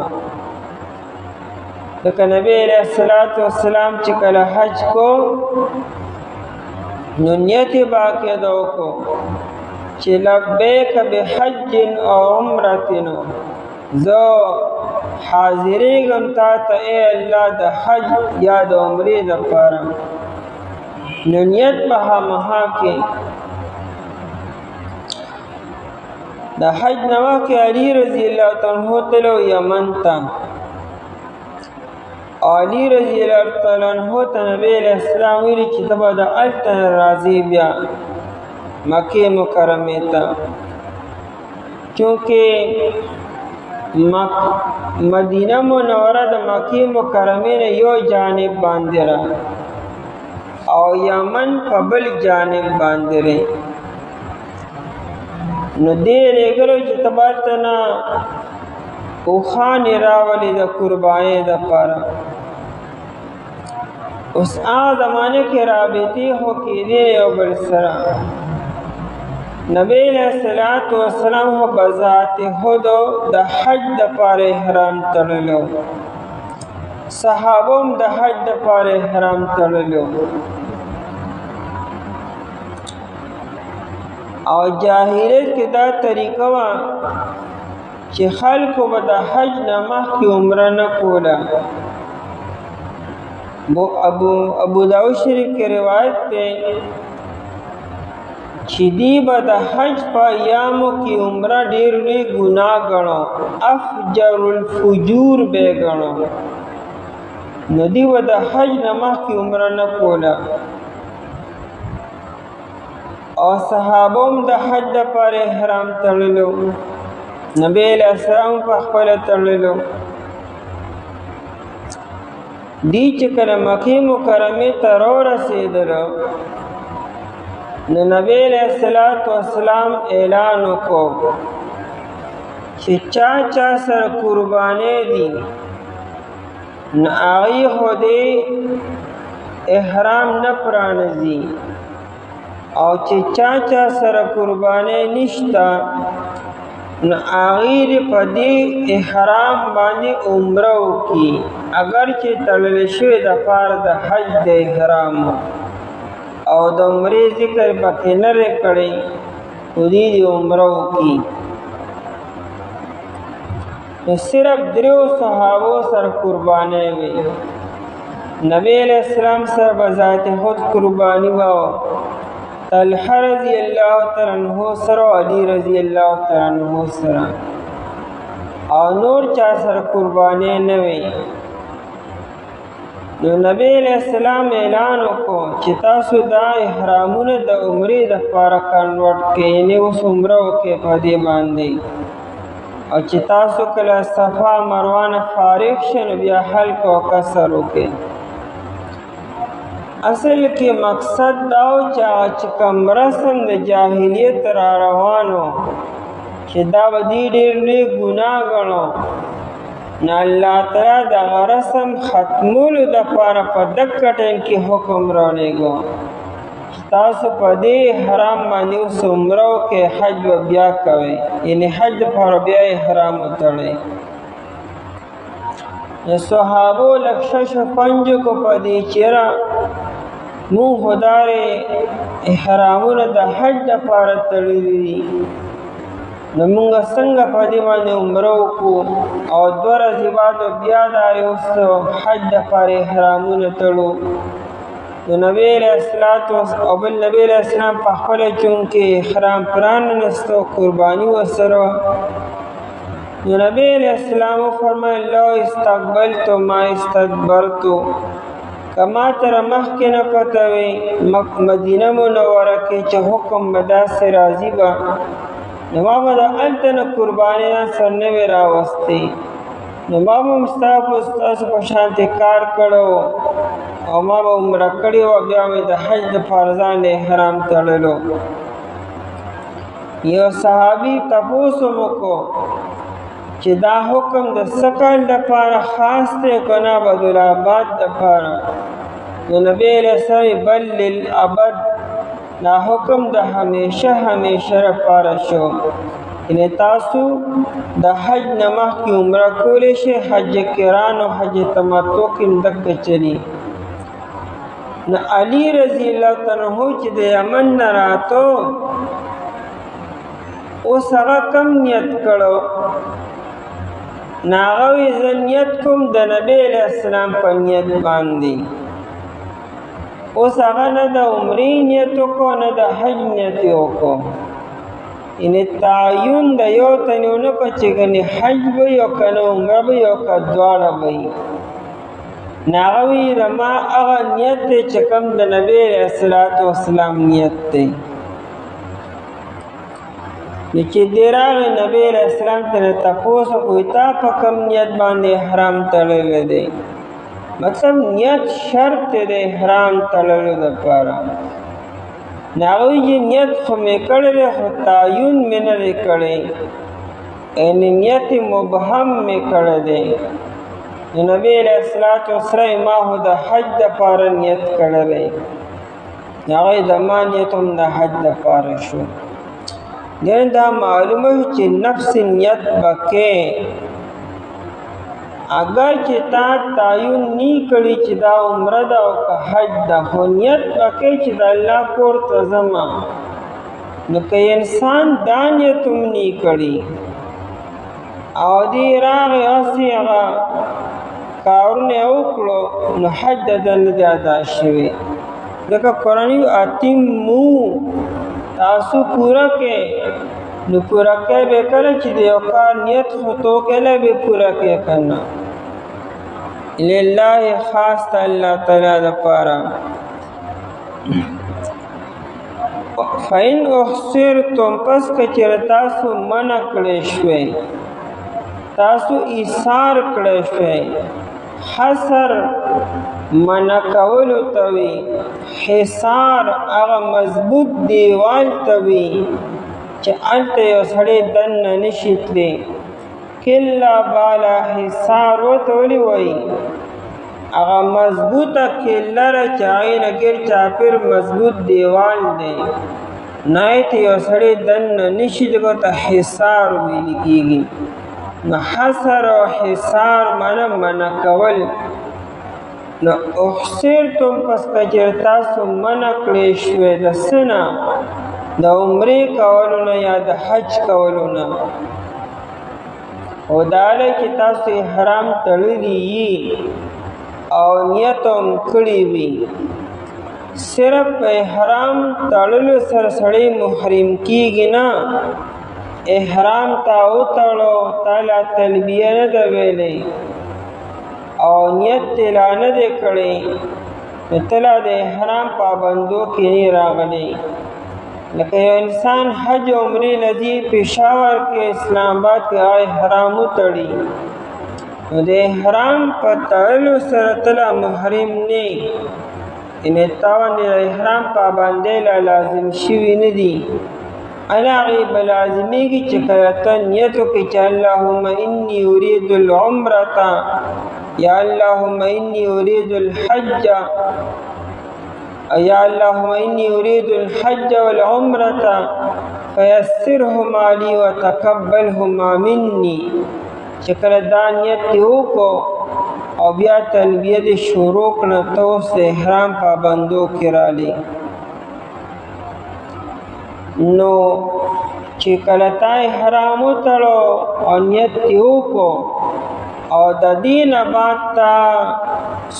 Speaker 1: لکه نبی علیه الصلاة والسلام چې کله حج کو نو نیت یې باقاعده وکړو چې لبیک بحج او عمرة، زه حاضرېږم تا ته ای الله د حج یا د عمرې دپاره. نو نیت به هماها کې د حج نه مخکې علي رضی الله عنه تلو یمن ته. علي رضی الله عنه ته نبی علیه السلام ویلي چې ته به د هلته نه راځې بیا مکې مکرمې ته، چونکې مدینه منوره د مکې مکرمې نه یو جانب باندې را او یمن په بل جانب باندې دی. نو دې لېږلو چې ته به هلته نه اوښانې راولې د قربانۍ دپاره. اوس هغه زمانه کې رابطې خو کېدې یو بل سره. نبی علیہ الصلوۃ والسلام هو بذات خود د حج دپاره احرام تړلو، صحابه هم د حج دپاره احرام تړلو. او جاهلیت کې دا طریقه وه چې خلکو به د حج نه مخکې عمره نه کوله. ابو داود شریف کې روایت دی چې دی به د حج په ایامو کې عمره ډېر لوی ګناه ګڼو، افجر الفجور به یې ګڼو. نو دی به د حج نه مخکې عمره نه کوله. او صحابه هم د حج دپاره احرام تړلو، نبی علیه السلام په خپله تړلو. دی چې کله مکې مکرمې ته راورسېدلو نو نبی علیہ السلام اعلان وکړو چې چې چا سره قربانې دي نو هغې خو دې احرام نه پرانځي، او چې چا سره قربانې نشته نو هغې دې په دې احرام باندې عمره وکړي، اگر چې تړلی شوی د پاره د حج د احرام او د عمرې ذکر پکې نه دی کړی، خو دې دې عمره وکړي. نو صرف دریو صحابو سره قربانۍ وي. نبی علیہ السلام سره بذات خود قربانی و، طلحه رضی اللہ تعالی عنہ سره او علی رضی اللہ تعالی عنہ سره، او نور چا سره قربانی نه وي. نو نبی علیہ السلام اعلان وکړو چې تاسو دا احرامونه د عمرې دپاره کنورټ کړئ، یعنې اوس عمره وکړئ په دې باندې، او چې تاسو کله صفا مروه نه فارغ شئ نو بیا حلق او قصر وکړئ. اصل کې مقصد دا و چې کوم رسم د جاهلیت را روانو چې دا به دې ډېر لوی ګناه ګڼو، نو الله تعالی دغه رسم ختمولو دپاره په دغه ټایم کې حکم راولېږه چې تاسو په دې حرام باندې اوس عمره وکړئ، حج به بیا کوئ، یعنې حج دپاره بیا احرام وتړئ. د صحابو لکشش پنج کو په دې چیرې مونږ خو دارې احرامونه د حج دپاره تړلي دي، نو مونږ څنګه په دې باندې عمره وکړو او 2 ورځې بعد بیا دارې اوس حج دپاره احرامونه تړو. نو نبی علیہ السلام او بل نبی علیہ السلام په خپله چونکې احرام پراننستو قرباني ورسره، نو نبی علیہ السلام وفرمایل لو استقبلتو ما استدبرتو، که ما تره مخکې نه پته وي مدینه منوره کې چې حکم به داسې راځي به، نو ما به د هلته نه قربانۍ سر نه وې راوستې، نو ما به هم ستاسو په شانتې کار کړی او ما به عمره کړې وه، بیا مې د حج دپاره ځان د احرام تړلو. یو صحابي تپوس هم وکړو چې دا حکم د څه کال دپاره خاص دی که نه عبدالآباد دپاره؟ نو نبی علیہ السلام بل للابد، دا حکم د همیشه لپاره شو، یعنې تاسو د حج نه مخکې عمره کولی شئ، حج قران او حج تمتع کې هم دقه چلي. نو علی رضی الله تعالی عنہ چې د یمن نه راتو اوس هغه کم نیت کړو، نو هغه وایي زه نیت کوم د نبی علیہ السلام په نیت باندې. اوس هغه نه د عمرې نیت وکړو نه د حج نیت یې وکړو، یعنې تعین د یو تن یې ونه کړه چې ګنې حج به وي او که نه عمره به وي او که دواړه به وي. نو هغه وایي زما هغه نیت دی چې کوم د نبی علیہ السلام نیت دی. نو چې دی راغی نبی علیہ السلام ته تپوس وکړو تا په کوم نیت باندې احرام تړلی دی؟ مطلب نیت شرط دی د احرام تړلو دپاره. نو هغه وایي نیت خو مې کړی دی خو تعین مې نه دی کړی، یعنې نیت مبهم مې کړی دی. نو نبی علیہ السلام ما خو د حج دپاره نیت کړلی، هغه زما نیت هم د حج دپاره شو. یعنې دا معلومه شو چې نفس نیت به کې، اگر چې تا تعین نی کړي چې دا عمره ده او که حج ده، خو نیت به کې چې د الله کور ته ځمه. نو که انسان دا نیت هم نی کړي او دې راغی هسې هغه کارونه یې وکړو، نو حج د ده نه دی ادا شوی. ځکه قرآن اتمو تاسو پوره کې، نو پوره کوي به کله چې د یو کار نیت خو تو کله به پوره کوي که نه، لله خاص ته الله تعالی دپاره. فإن احصرتم، پس که چېرې تاسو منع کړی شوئ، تاسو ایثار کړی شوئ. حصر منع کولو ته وي، حصار هغه مضبوط دیوال ته وي چې هلته یو سړی دننه نشي تللی. کلا بالا حصار وتولی وی اغا مضبوطه کلا را چاہی نگر چاپر مضبوط دیوال دے نایت یو سڑی دن نشی دگو تا حصار ویلی کیگی نو حصر و حصار منع کول نو احصرتم پس کچرتاسو منع کلیشوی دسنا دا عمری کولونا یا دا حج کولونا او دالی چی تاسو احرام تڑلی او نیتم کڑی وی صرف احرام تڑلو سرسڑی محرم کیگی نا احرام تاو تڑو تالا تلبیہ ندا ویلے او نیت تلا ندے کڑی تلا دے احرام پابندو کی نی راغلے لکہ یو انسان حج عمری لذی پشاور کے اسلام آباد کے آئے احرامو تڑی دے احرام پا تڑلو سرطلا محرم نے انہیں تاوان دے احرام پابندے لازم شوی ندی علاقی بلازمی کی چکرتا نیتو کی چا اللہم انی ارید العمرتا یا اللہم انی ارید الحج یا اللہم انی ارید الحج والعمرتا فیسرہما لی وتقبلہما منی چکر دانیت تیو کو او بیا تلبیت شروع نہ تو سے احرام پابندو کرا لی نو چکلتا احرامو تڑو او نیت تیو کو او دا دین بعد تا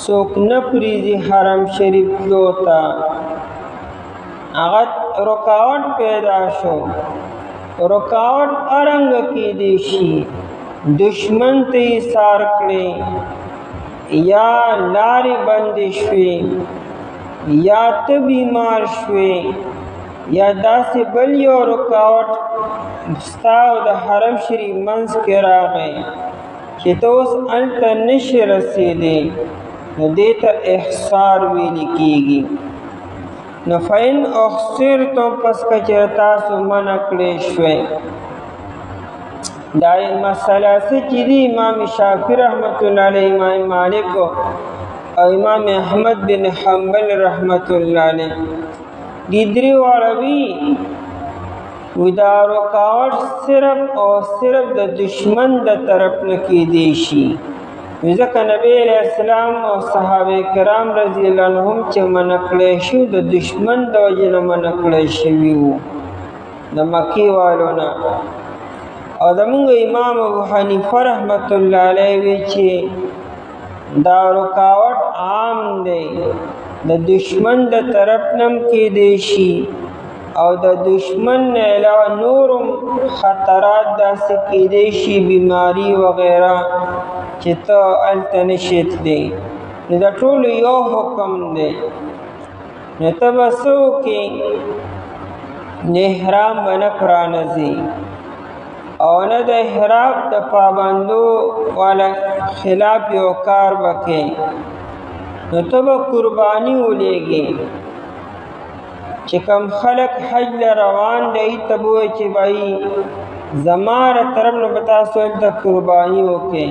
Speaker 1: سوک نپریزی حرم شریف لوتا اغت رکاوٹ پیدا شو رکاوٹ ارنگ کی دیشی دشمن تی سار کڑے یا لاری بند شوی یا تو بیمار شوی یا داسی بلیو رکاوٹ ستاو دا حرم شریف منز کرا گئے چی تو اس انتا نش رسیدے نو دیتا احصار ویلی کیگی نو فین احصر تو پس کچرتاسو منکلے شوی دائی مسئلہ سے چیدی امام شافعی رحمت اللہ علیہ امام مالک و امام احمد بن حنبل رحمت اللہ علیہ گدری واڑوی ودا رکاوٹ صرف اور صرف دا دشمن دا طرف نکی دیشی وزکا نبی علیہ السلام و صحابہ کرام رضی اللہ عنہم چه منکلے شو دا دشمن دا وجن منکلے شویو دا مکی والونا او دا منگ امام ابو حنیفہ رحمت اللہ علیہ ویچے دا رکاوٹ عام دے دا دشمن دا طرف نم کی دیشی او دا دشمن نے علاوہ نورم خطرات دا سکی دیشی بیماری وغیرہ چتا التنشت دے دا طول یو حکم دے نتبسو کی نحرام بنکرانزی او نه د احرام د پابندو والا خلاف یو کار وکې نو ته به قربانی ولېږي چې کوم خلک حج له روان دی ته به وایي چې بھائی زما له طرف نه به تاسو هلته قرباني وکړئ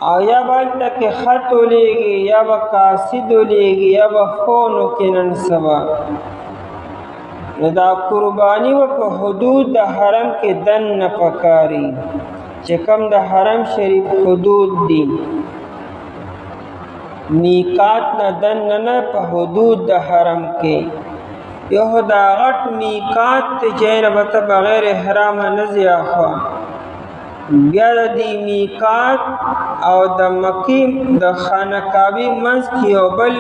Speaker 1: او یا به هلته کې خط ولېږي یا به قاصد ولېږي یا به فون وکړي نن سبا دا قربانی و په حدود د حرم کې دن نه پکاري چې کوم د حرم شریف حدود دي میقات نه دن نه په حدود د حرم کې یو دا غټ میقات چې نه به بغیر احرام نه ځي بیا د میقات او د مکی د خانه کعبه منځ کې یو بل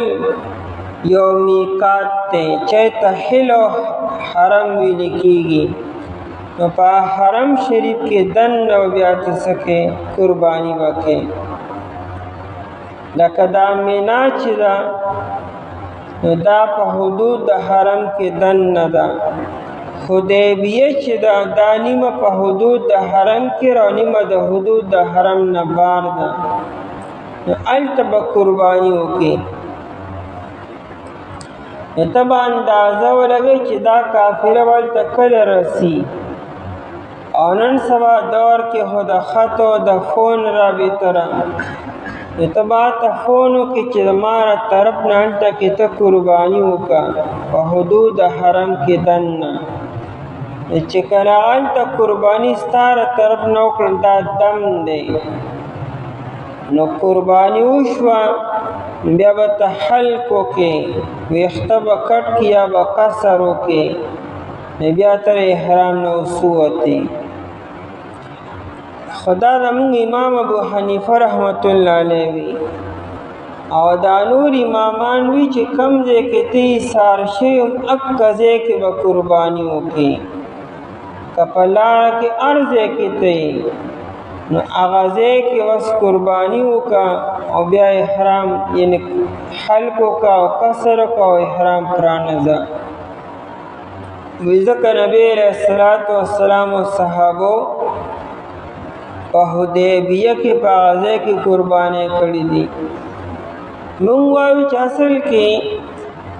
Speaker 1: یو میقات تے چاہے تحل و حرم بھی لکھیگی نو پا حرم شریف کے دن نو بیات سکے قربانی وکے لکہ دا مینا چی دا نو دا پا حدود دا حرم کے دن ندا خدیبیہ چی دا دا نیم پا حدود دا حرم کی رو نیم دا حدود دا حرم نبار دا نو التبا قربانی وکے تب اندازہ ولگے چی دا کافر والتا کل رسی او نن سبا دور کې خو د خط او د فون رابطه را ته با ته فون وکړې چې زما طرف نه هلته کې ته قرباني وکړه په حدود حرم کې دننه چې کله هلته قرباني ستا طرف نه وکړه دا دم دی نو قرباني وشوه بیا به ته حلق وکړې ویښته به کټ کړي یا به قصر وکړې بیا تر احرام نه وسوتې خدا زموږ امام ابو حنیفه رحمت الله علیه وی او دا نور امامان وی چې کم ځای کې ته ایثار شوی اکه ځای کې به قرباني وکړې که په لاره کې هر ځای کې ته نو هغه ځای کې بس قرباني وکړه او بیا احرام یعنې حلق وکړه او قصر وکړه او احرام پرانځه وی ځکه نبی علیه الصلاة والسلام او صحابو په حدیبیه کې په هغه ځای کې قربانۍ کړي دي موږ وایو چې اصل کې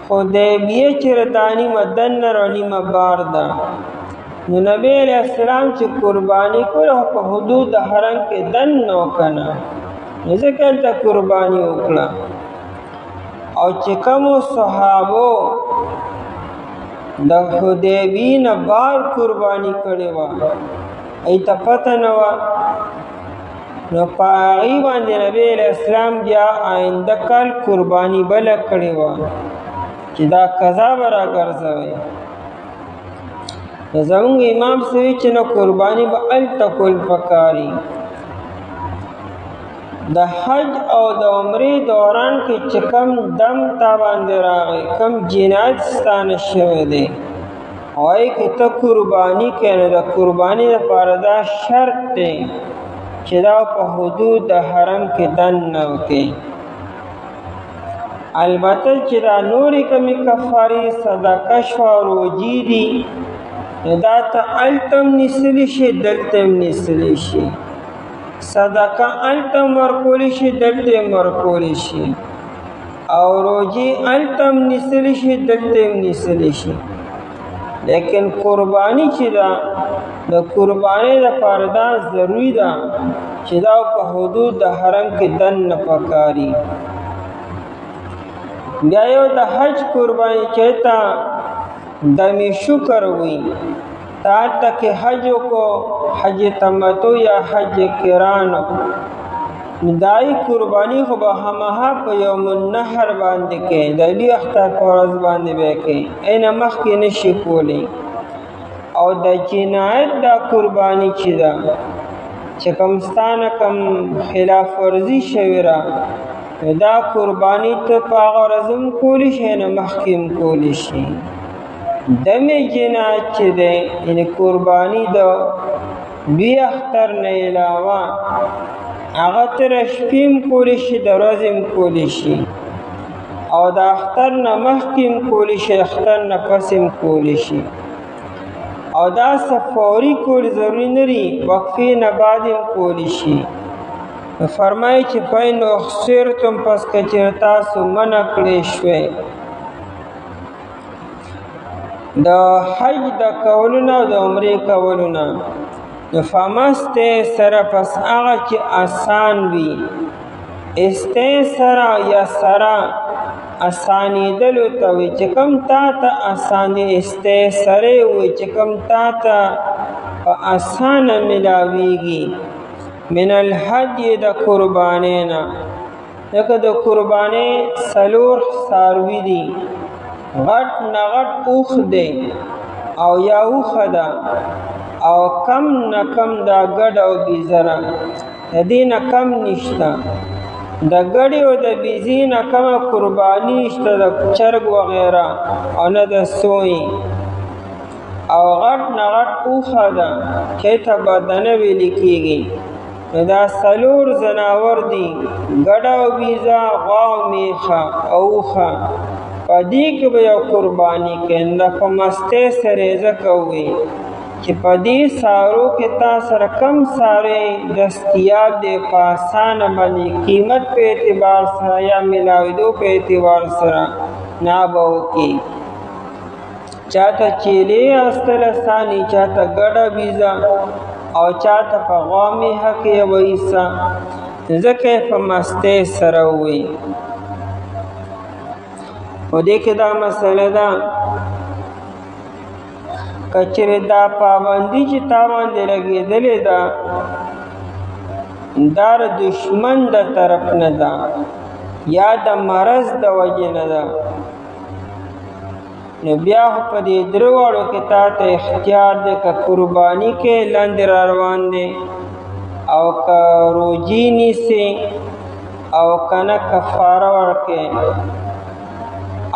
Speaker 1: حدیبیه چېرته دا نیمه دننه او نیمه بار ده نو نبی علیه السلام چې قرباني کړه په حدود د حرم کې دننه وکړه نو ځکه هلته قرباني وکړه او چې کومو صحابو د حدیبیې نه بار قرباني کړې وه ایته پته نه وه نو په هغې باندې نبی علیه السلام بیا آینده کال قرباني بله کړې وه چې دا قضا به راګرځوئ نو زموږ امام سوي چې نه قرباني به هلته کول پکاري د حج او د عمرې دوران کې چې کم دم تا باندې راغی کم جنایت ستانه شوی دی وای کې ته قرباني کوې نو د قرباني لپاره دا شرط دی چې دا په حدود د حرم کې دننه وکړې البته چې دا نورې کمې کفارې صدقه شوه روجې دي نو دا ته هلته هم نیسلی شي دلته هم نیسلی شي صدقه هلته هم ورکولی شي دلته هم ورکولی شي او روجې هلته هم نیسلی شي دلته هم نیسلی شي لیکن قربانی چې دا د قربانی لپاره دا ضروری ده چې دا په حدود د حرم کې دننه پکاري بیا یو د حج قربانی چې ته دم شکر وي تا تک حج کو حج تمتع یا حج قران دای قربانی خو به همها په یوم النحر باندې کې د علی اختر په ورځ باندې به کې عین مخکې نشي کولی او د جنایت دا قربانی چې ده چې کوم ستانه کم خلاف ورزي شوی را دا قربانی ته په هغه ورځ هم کولی شي نه مخکې هم کولی شي دمې جنایت چې دی یعنې قرباني د دوی اختر نه علاوه هغه تر شپې هم کولی شي د ورځې هم کولی شي او د اختر نه مخکې هم کولی شي اختر نه پس هم کولی شي او دا فوري کول ضروري نه دي وقفې نه بعد هم کولی شي فرمایي چې فین اخسرتم پس که چېرې تاسو منع کړی شوئ د حج د کولو نه او د عمرې کولو نه نو فمستیسر پس هغه چې آسان وي استیسر یا سره اسانېدلو ته وي چې کوم تا ته اسانې استیسرې وي چې کوم تا ته په اسانه ملاویږي من الحج د قربانۍ نه لکه د قربانۍ څلور څاروي دي غټ نه غټ اوښ دی او یا اوښه ده او کم نه کم دا ګډ او بیزره د دې نه کم نشته د ګډې او د بیزې نه کمه قرباني نشته د چرګ وغیره او نه د سوی او غټ نه غټ اوښه ده چې ته بدنه ویلې کېږي نو دا څلور ځناور دي ګډه او بیزه غوا او میخه او اوښه په دې کې به یو قرباني کوي نو په مستۍ سره یې ځکه ووایي چې په دې سارو کې تا سره کم سارې دستیاب دی په اسانه باندې قیمت په اعتبار سره یا ملاوېدو په اعتبار سره نا به وکړي چاته چیلې استله ثاني چاته ګډه ویزا او چاته په غوامې حق یې وایسا ځکه په مستۍ سره ووي. او دې کې دا مسله ده که چېرې دا پابندي چې تا باندې لګېدلې ده دا د دشمن د طرف نه ده یا د مرض د وجې نه ده، نو بیا خو په دې درې واړو کې تا ته اختیار دی که قرباني کې لاندې را روان دی او که روجې نیسې او که نه کفاره ورکې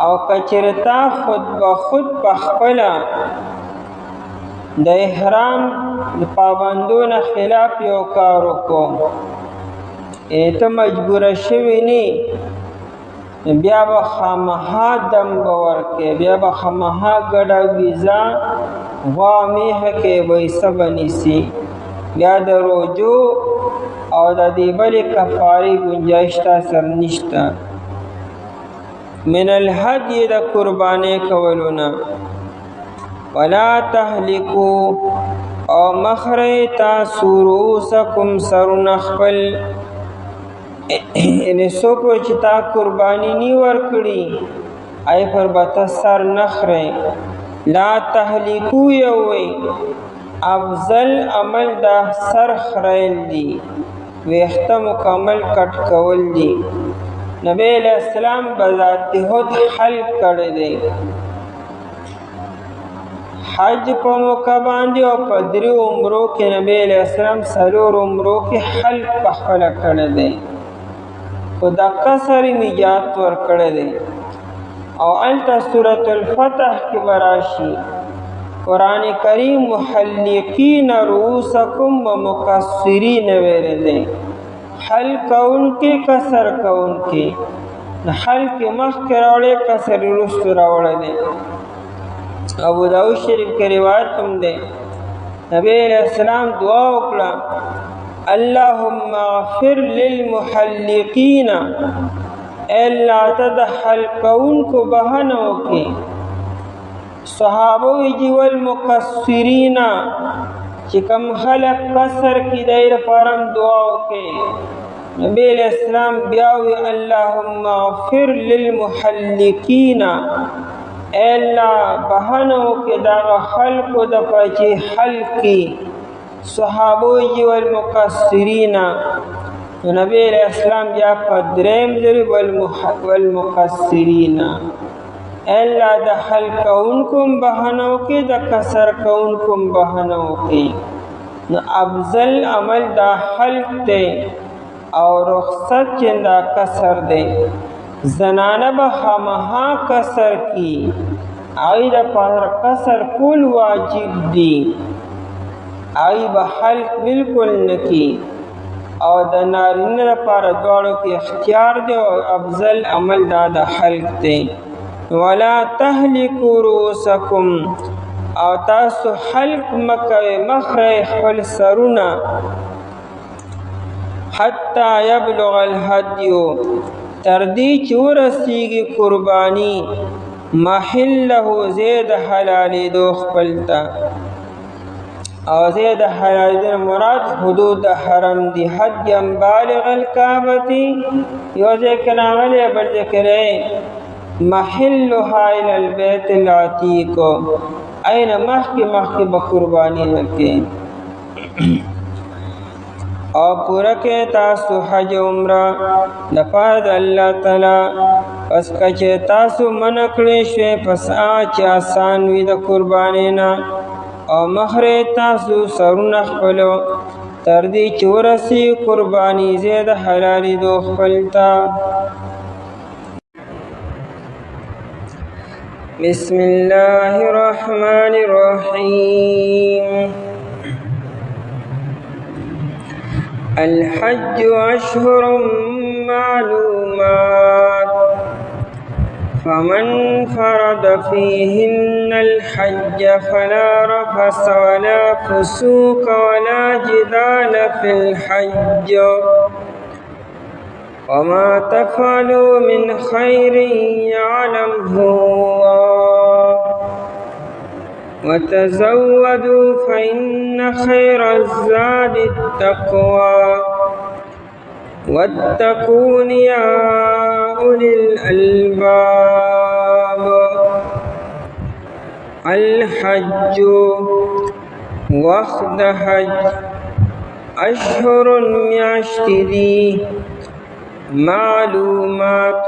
Speaker 1: او که چېرې تا خود به خود پخپله د احرام د پابندو نه خلاف یو کار وکړو ته مجبوره شوې نه بیا به خامخا دم به ورکې بیا به خامخا ګډه ویزا غوامیه کې ویسه به نیسي بیا د روجو او د دې بلې کفارې ګنجایش تا سره نشته. من الهدي د قربانۍ کولو نه ولا تهلکو او مخری تاسو رؤوسکم سرونه خپل یعنی څوک چې تا قرباني نی ورکړي ای پر به سر نخری. لا تهلکو یووی افضل عمل دا سر خریل دی ویخته مکمل کټ کول دی. نبی علیہ السلام بذات خود حلق کړی دی حج په موقع باندې او په درې عمرو کې نبی علیہ السلام څلور عمرو کې حلق پخپله کړی دی خو د قصر نجات ورکړی دی. او هلته سورة الفتح کې به راشي قرآن کریم محلقین رؤوسکم و مقصرین ویلی دی حلق کوونکې قصر کوونکې حلق مخکې راوړی قصر وروستو راوړی دی. ابو داود شریف کې روایت هم دی نبی علیہ السلام دعا وکړه اللهم اغفر للمحلقین الا ته د حلق کوونکو بهانه وکړي. صحابه ویجي والمقصرین چې کوم خلق قصر کې دی لپاره دعا وکړي. نبی علیہ السلام بیا وی اللهم اغفر للمحلقین الا بهانه وکړي دغه خلقو دپاره چې حلق کې صحابه ویجي والمقصرین. نبی علیہ السلام بیا په دریم ځل والمقصرین الا د حلق کوونکو بهانه وکړي د قصر کوونکو بهانه وکړي. نو افضل عمل دا حلق دی او رخصت چې دا قصر دی. زنانه به خامخا قصر کی هغوی دپاره قصر کول واجب دی هغوی به حلق بالکل نه کی او د نارینه لپاره دواړو کې اختیار دی او افضل عمل دا د حلق دی. ولا تهلکوا رؤوسکم او تاسو حلق مکوئ مخری خپل سرونه حتی یبلغ الهدی تر دې چې ورسیږي قرباني محله زید حلالېدو خپل ته. او زید حلالېدو مراد حدود حرم دی. حدیا بالغ الکعبة یو ځای کې راغلی بل ځای کې محلها الى البيت العتیق این مخی بقربانی نکی. او پورا کې تاسو حج عمره دپاره د الله تعالی پس که چې تاسو منع کړی شوی پس چې آسان وي د قربانۍ نه او مخری تاسو سرونه خپلو تر دې چې ورسي قرباني ځای د حلالېدو خپل ته. بسم الله الرحمن الرحيم. الحج أشهر معلومات فمن فرض فيهن الحج فلا رفث ولا فسوق ولا جدال في الحج وما تفعلوا من خير يعلمه الله وتزودوا فإن خير الزاد التقوى واتقون يا أولي الألباب. الحج وقت حج اشهر میاشت دی معلومات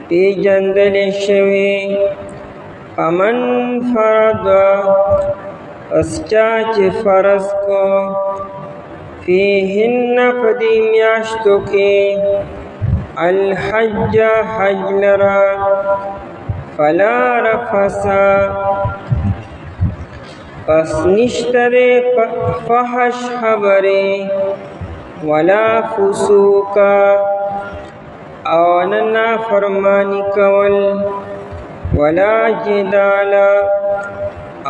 Speaker 1: پیجندل شوی فمن فرض پس چاچ فرض کو فیہن پدی میاشتو کے الحج حج لرا فلا رفسا پس نشتر فحش خبری ولا فسوقا او ننا فرمانی کول ولا جدالا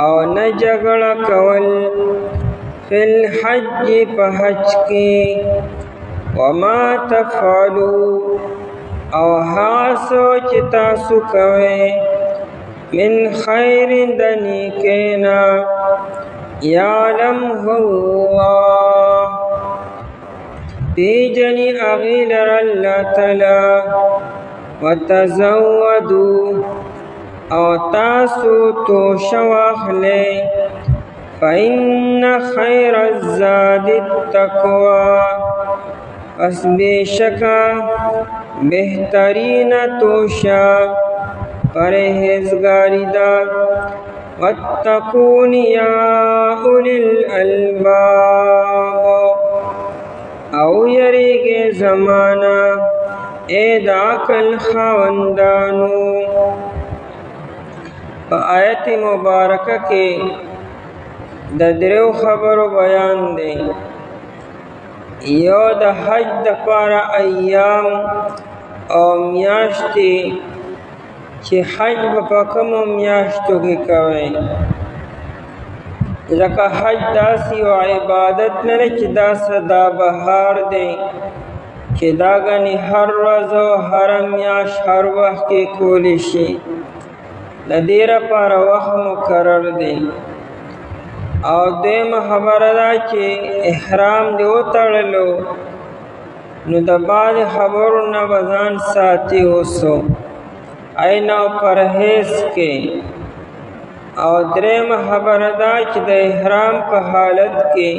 Speaker 1: او نجگڑ کول فی الحج پحج کی وما تفعلو او حاسو چتاسو کوئے من خیر دنی کینا یعلم اللہ پیجنی اغیلر اللہ تعالی وتزودو او تاسو تو شواخ لے فإن خیر الزاد التقوی پس بے شکا بہترین توشا پرہیزگاری دا واتقون یا اولی الالباب او یریگے زمانہ اے داکل خواندانو. آیت مبارکہ کے دریو خبرو بیان دے. یو د حج د پارا ایام او میاشتی چې حج په کومو میاشتو کې کوي، ځکه حج داسې یو عبادت نه دی چې دا سدا بهار دی چې دا ګنې هر ورځ او هر میاشت هر وخت کې کولی شي. د دې لپاره وخت مقرر دی. او دویمه خبره ده چې احرام دې وتړلو نو د بعضې خبرو نه به ځان ساتي اوسو عین او پرهیز کې. او درېیمه خبره ده چې د احرام په حالت کې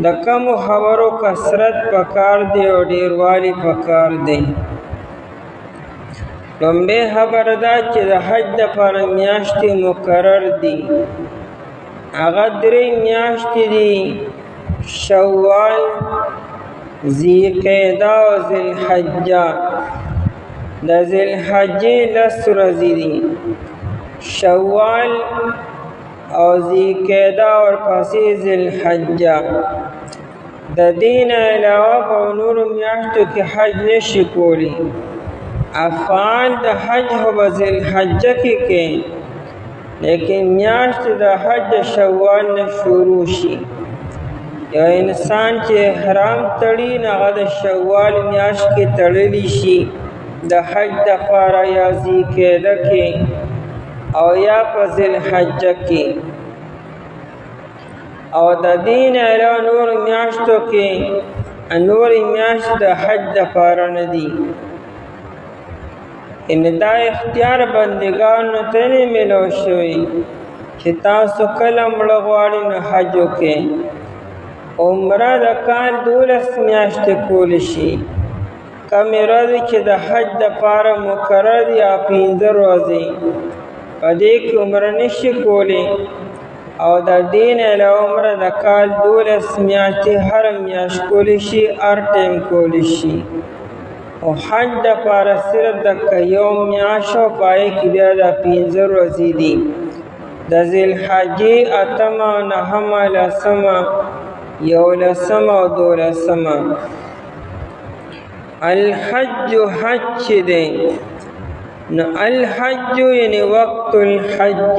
Speaker 1: د کمو خبرو کثرت پکار دی او ډیروالی پکار دی. لومبۍ خبره ده چې د حج دپاره میاشتې مقرر دي. هغه درې میاشتې دي: شوال، ذیقعده او ذوالحجه. د ذوالحجې 10 ورځې دي: شوال او ذیقعده او ورپسې ذوالحجه. د دې نه علاوه په نورو میاشتو کې حج نشي کولی. افعال د حج خو به ذوالحجه کې کوي، لیکن میاشت د حج شوال نه شروع شي. یو انسان چې احرام تړي نو هغه د شوال میاشت کې تړلی شي د حج دپاره، یا ذیقعده کې او یا په ذوالحجه کې. او د دې نه علاوه نورو میاشتو کې نورې میاشتې د حج دپاره نه دي. ان دا اختیار بندگانو ته نه ملو شوی چې تاسو کله مړه غواړئ نو حج وکړئ. عمره د کال 12 میاشتې کولی شي. کمې ورځې چې د حج دپاره مقرر دي یا 15 ورځې، په دې کې عمره نشي کولی. او د دې نه علاوه عمره د کال 12 میاشتې هر میاشت کولی شي، هر ټایم کولی شي. او حج دپاره صرف د یو میاشت او په هغې کې بیا د 15 ورځې دي: د ذوالحجې 8مه، 9مه، 10مه، 11مه او 12مه. الحج حج چې دی نو الحج یعنی وقت الحج،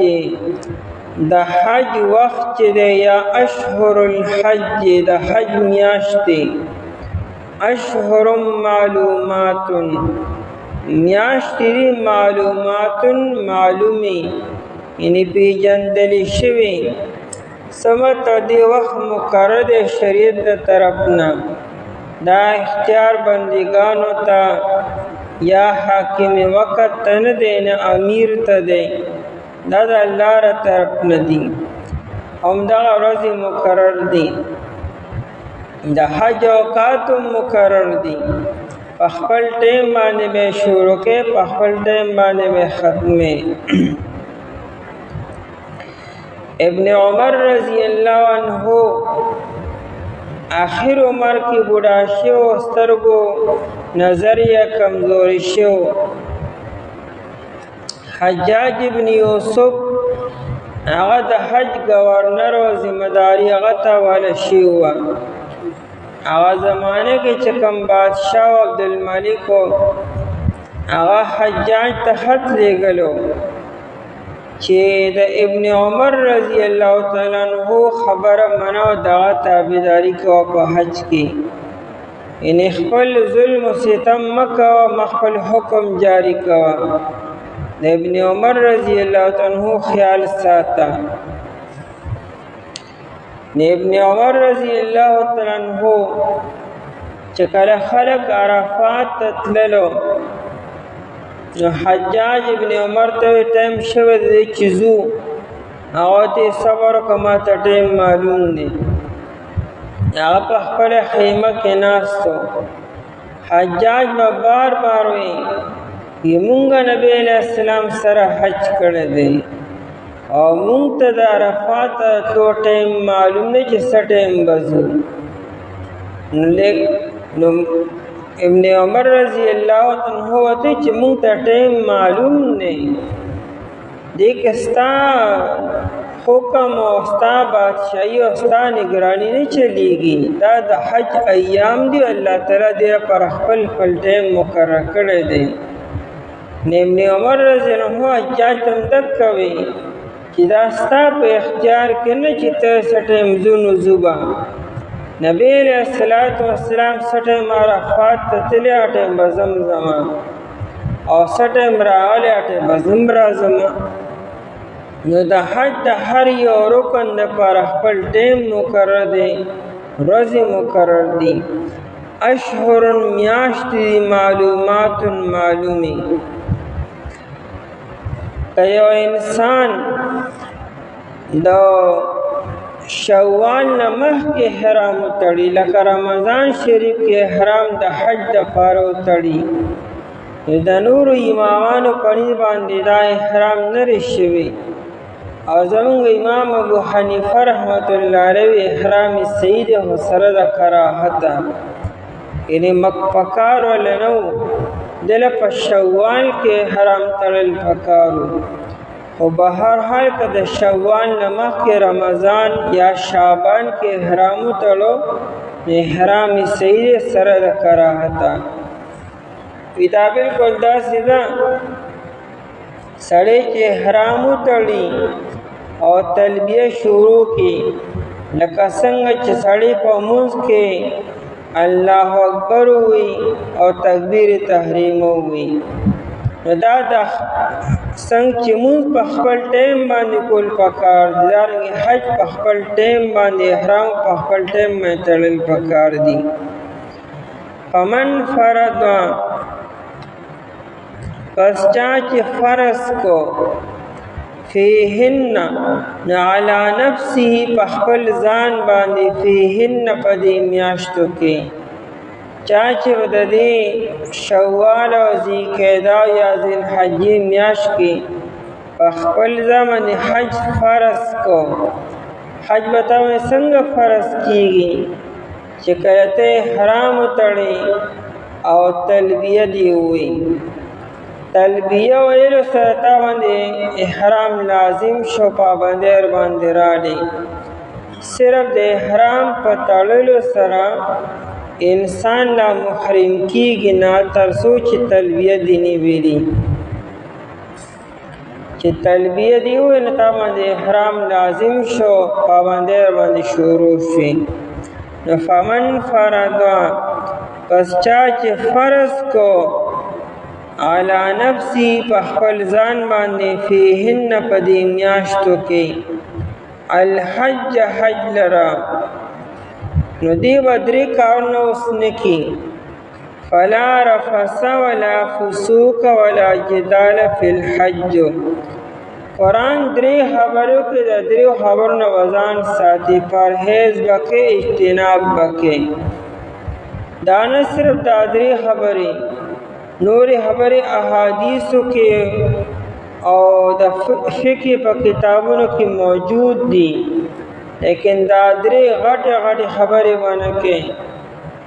Speaker 1: د حج وخت چې دی، یا اشهر الحج د حج میاشت دی. اشهر معلومات میاشت دی، معلومات معلومی یعنی پیژندلی شوي سمت دی وخت مقرر دی شریعت د طرف نه دا اختیار بندگانو ته یا حاکم وقت ته نه دی نه امیر ته دی دا د الله ر طرف نه دی همدغه ورځې مقرر دي د حج اوقات مقرر دي په خپل ټیم باندې به شروع کې په خپل ټیم باندې به ختمې ابن عمر رضی اللہ عنہ آخر عمر کی بوڑھا شو سترگو نظریہ کمزوری شو حجاج ابن یوسف هغه د حج گورنر او ذمہ داری هغه ته والا شي و هغه زمانه کې چې کوم بادشاہ عبدالملک هغه حجاج ته خط لېږلو چې د ابن عمر رضی الله تعالی عنہ خبره منو دغه تابعداري کوه په حج کې ان خپل ظلم و ستم مکه او خپل حکم جاری کوه د ابن عمر رضی الله تعالی عنہ خیال ساته ابن عمر رضی الله تعالی عنہ چې کله خلق عرفات تللو نو حجاج ابن عمر ته ټیم شوه دی چې زو هغه ته صبر کما ته ټیم معلوم دی هغه په خپل خیمه کې ناستو حجاج به بار بار وی مونږ نبی علیہ السلام سره حج کړی دی او مونږ ته د عرفات تو ټیم معلوم نه چې څه ټیم بزو نو ابن عمر رضی اللہ عنہ وته چې مونږ ته ټیم معلوم نه دی کې ستا حکم او ستا بادشاہي او ستا نگرانی نه چلیږي دا د حج ایام دی الله تعالی دې پر خپل ټیم مقرر کړی دی ابن عمر رضی اللہ عنہ حجاج تم تک کوي چې دا ستا په اختیار کې نه چې ته سټیم زونو زوبا نبی علیہ السلام سټیم عرفات ته تللی اټیم بزمزم او سټیم راغلی اټیم بزم راځم نو د حج د هر یو رکن دپاره خپل ټیم مقرر دی ورځې مقرر دي اشهر میاشت دي معلومات معلومي که یو انسان د شوال نه مخکې احرام وتړي لکه رمضان شریف کې احرام د حج دپاره وتړي د نورو امامانو په نیز باندې دا احرام نه دی شوی او زمونږ امام ابو حنیفه رحمت الله علیه احرام صحیح دی خو سره د کراهته یعنی پکار ولا نو دله په شوال کې احرام تړل پکارو خو به هر حال که د شوال نه مخکې رمضان یا شعبان کې احرام وتړو احرام صحیح دی سره د کراهته وی دا بالکل داسې ده سړی چې احرام وتړي او تلبیه شروع کړي لکه څنګه چې سړی په لمونځ کې الله اکبر وی او تکبیر تحریم وی دا د څنګه چې مونږ په خپل ټیم باندې کول پکار دي دارنګه حج په خپل ټیم باندې احرام په خپل ټیم باندې تړل پکار دي فمن فرض پس چا چې فرض کو فیهن علی نفسه په خپل ځان باندې فیهن په دې میاشتو کې چا چې د دې شوال او ذوالقعده یا ذوالحجې میاشت کې په خپل ځان حج فرض کو حج به ته څنګه فرض کیږي چې کله ته احرام وتړې او تلبیه دی وي تلبیه ویلو سره تا باندې احرام لازم شو پابندی ور باندې راړي صرف د احرام په تړلو سره انسان لا محرم کیږي نه تر څو چې تلبیه دی نه ویلي چې تلبیه دی وي نو تا باندې احرام لازم شو پابندی ور باندې شروع شي نو فمن فرض پس چا چې فرض کو علی نفسی په خپل ځان باندې فیهن په دې میاشتو کې الحج حج لرا نو دی به درې کارونه اوس نه کی فلا رفث ولا فسوق ولا جدال فی الحج قرآن درې خبرو کې د درې خبرو نه وزان ساتي پرهیز وکړي اجتناب وکړي دا نه صرف دا درې خبرې نور خبرې احادیثو کې او د فقه په کتابونو کې موجود دي لیکن دا درې غټې خبرې ونه کې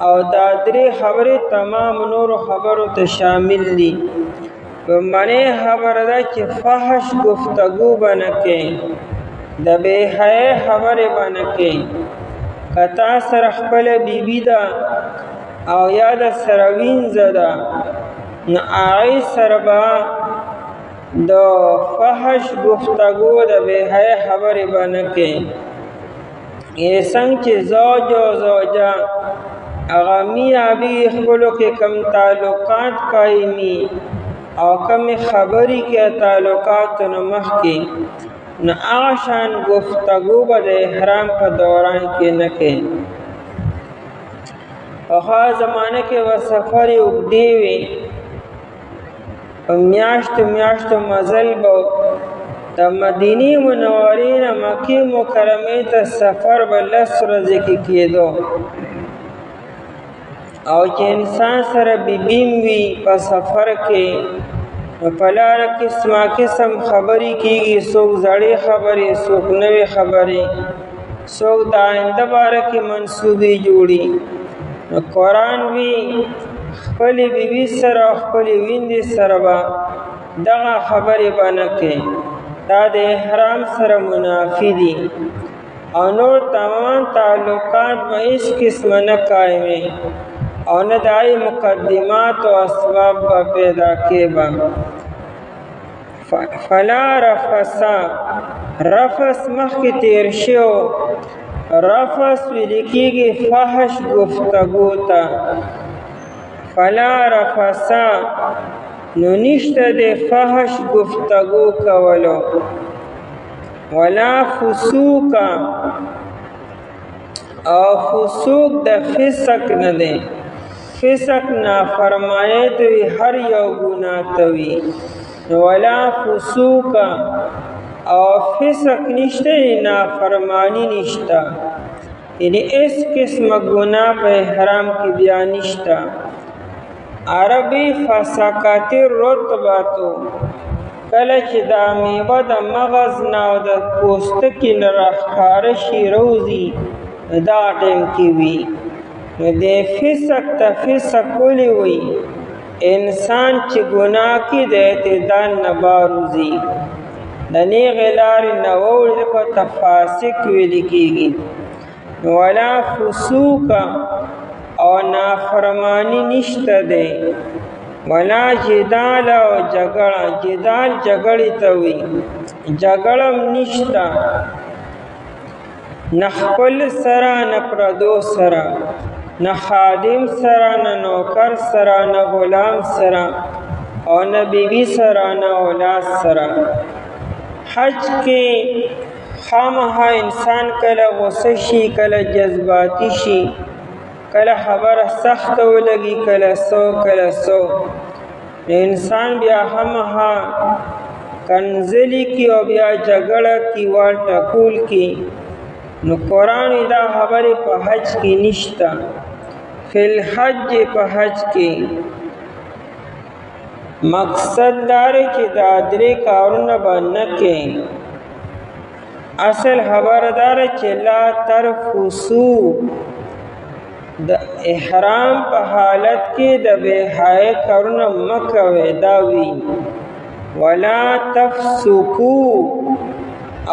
Speaker 1: او دا درې خبرې تمام نور خبرو ته شامل دي په معنی خبره ده چې فحش گفتگو بنه کې د بے حیا خبرې بنه کې کتا سره خپل بیبي ده او یا د سره وینځه ده نو هغې سره به د فحش گفتگو د بے حیا خبرې بنه کې څنګه چې زوج او زوجه هغه میاں بیوی خپلو کې کم تعلقات قایمي او کم خبرې کې تعلقات نو مخکې نو هغه شان گفتگو به د احرام په دوران کې نه کوي پخوا زمانه کې به سفر اوږدې وي په میاشتو مزل به د مدینې منورې نه مکې مکرمې ته سفر به 10 ورځې کې کېدو او چې انسان سره بیبیم وي په سفر کې په لاره قسم خبرې کېږي څوک زړې خبرې څوک نوې خبرې څوک د آینده باره کې منصوبې جوړي نو قرآن وی خپلې بیبي سره خپلې ویندې سره به دغه خبرې به نه کوي دا د احرام سره منافي دي او نور تمام تعلقات به هیڅ قسمه نه قایمې او نه دای مقدمات او اسباب به پیدا کېبه فلا رفث رفث مخکې تیر شو رفث ویل کېږي فحش گفتگو ته فلا رفث نو نشته د فحش گفتگو کولو ولا فسوق او فسوق د فسق نه دی فسق نافرمانی ته وي هر یو ګناه ته وي ولا فسوق او فسق نشته نافرمانی نشته یعنی اس قسم گناه په احرام کې بیا نشته عربی فسقات رطباتو کله چې دا میوه د مغز نه او د پوستکي نه راښکاره شي روزي دا ټیم کې وي د فسق ته فسق ولې وي انسان چې ګناه کې د اعتدال نه باروزي د نیغې لارې نه واوړي په ته فاسق ویل کېږي ولا فسوق او نافرمانی نشته دی ولا جدال او جګړه جدال جګړې ته وي جګړه نشته نه خپل سره نه پردو سره نه خادم سره نه نوکر سره نه غلام سره او نه بیبي سره نه اولاد سره حج کې خامخا انسان کله غصه شي کله جذباتی شي کله خبره سخته ولګي کله سو انسان بیا خامخا کنځلي کی او بیا جګړه کی وال ټکول کی نو قرآن دا خبرې په حج کې نشته فی الحج په حج کې مقصد دار چې دا درې کارونه به نه کوي اصل خبردار چې لا ترفسو د احرام په حالت کې د بے حیا کارونه مه کوئ دا وی ولا تفسقو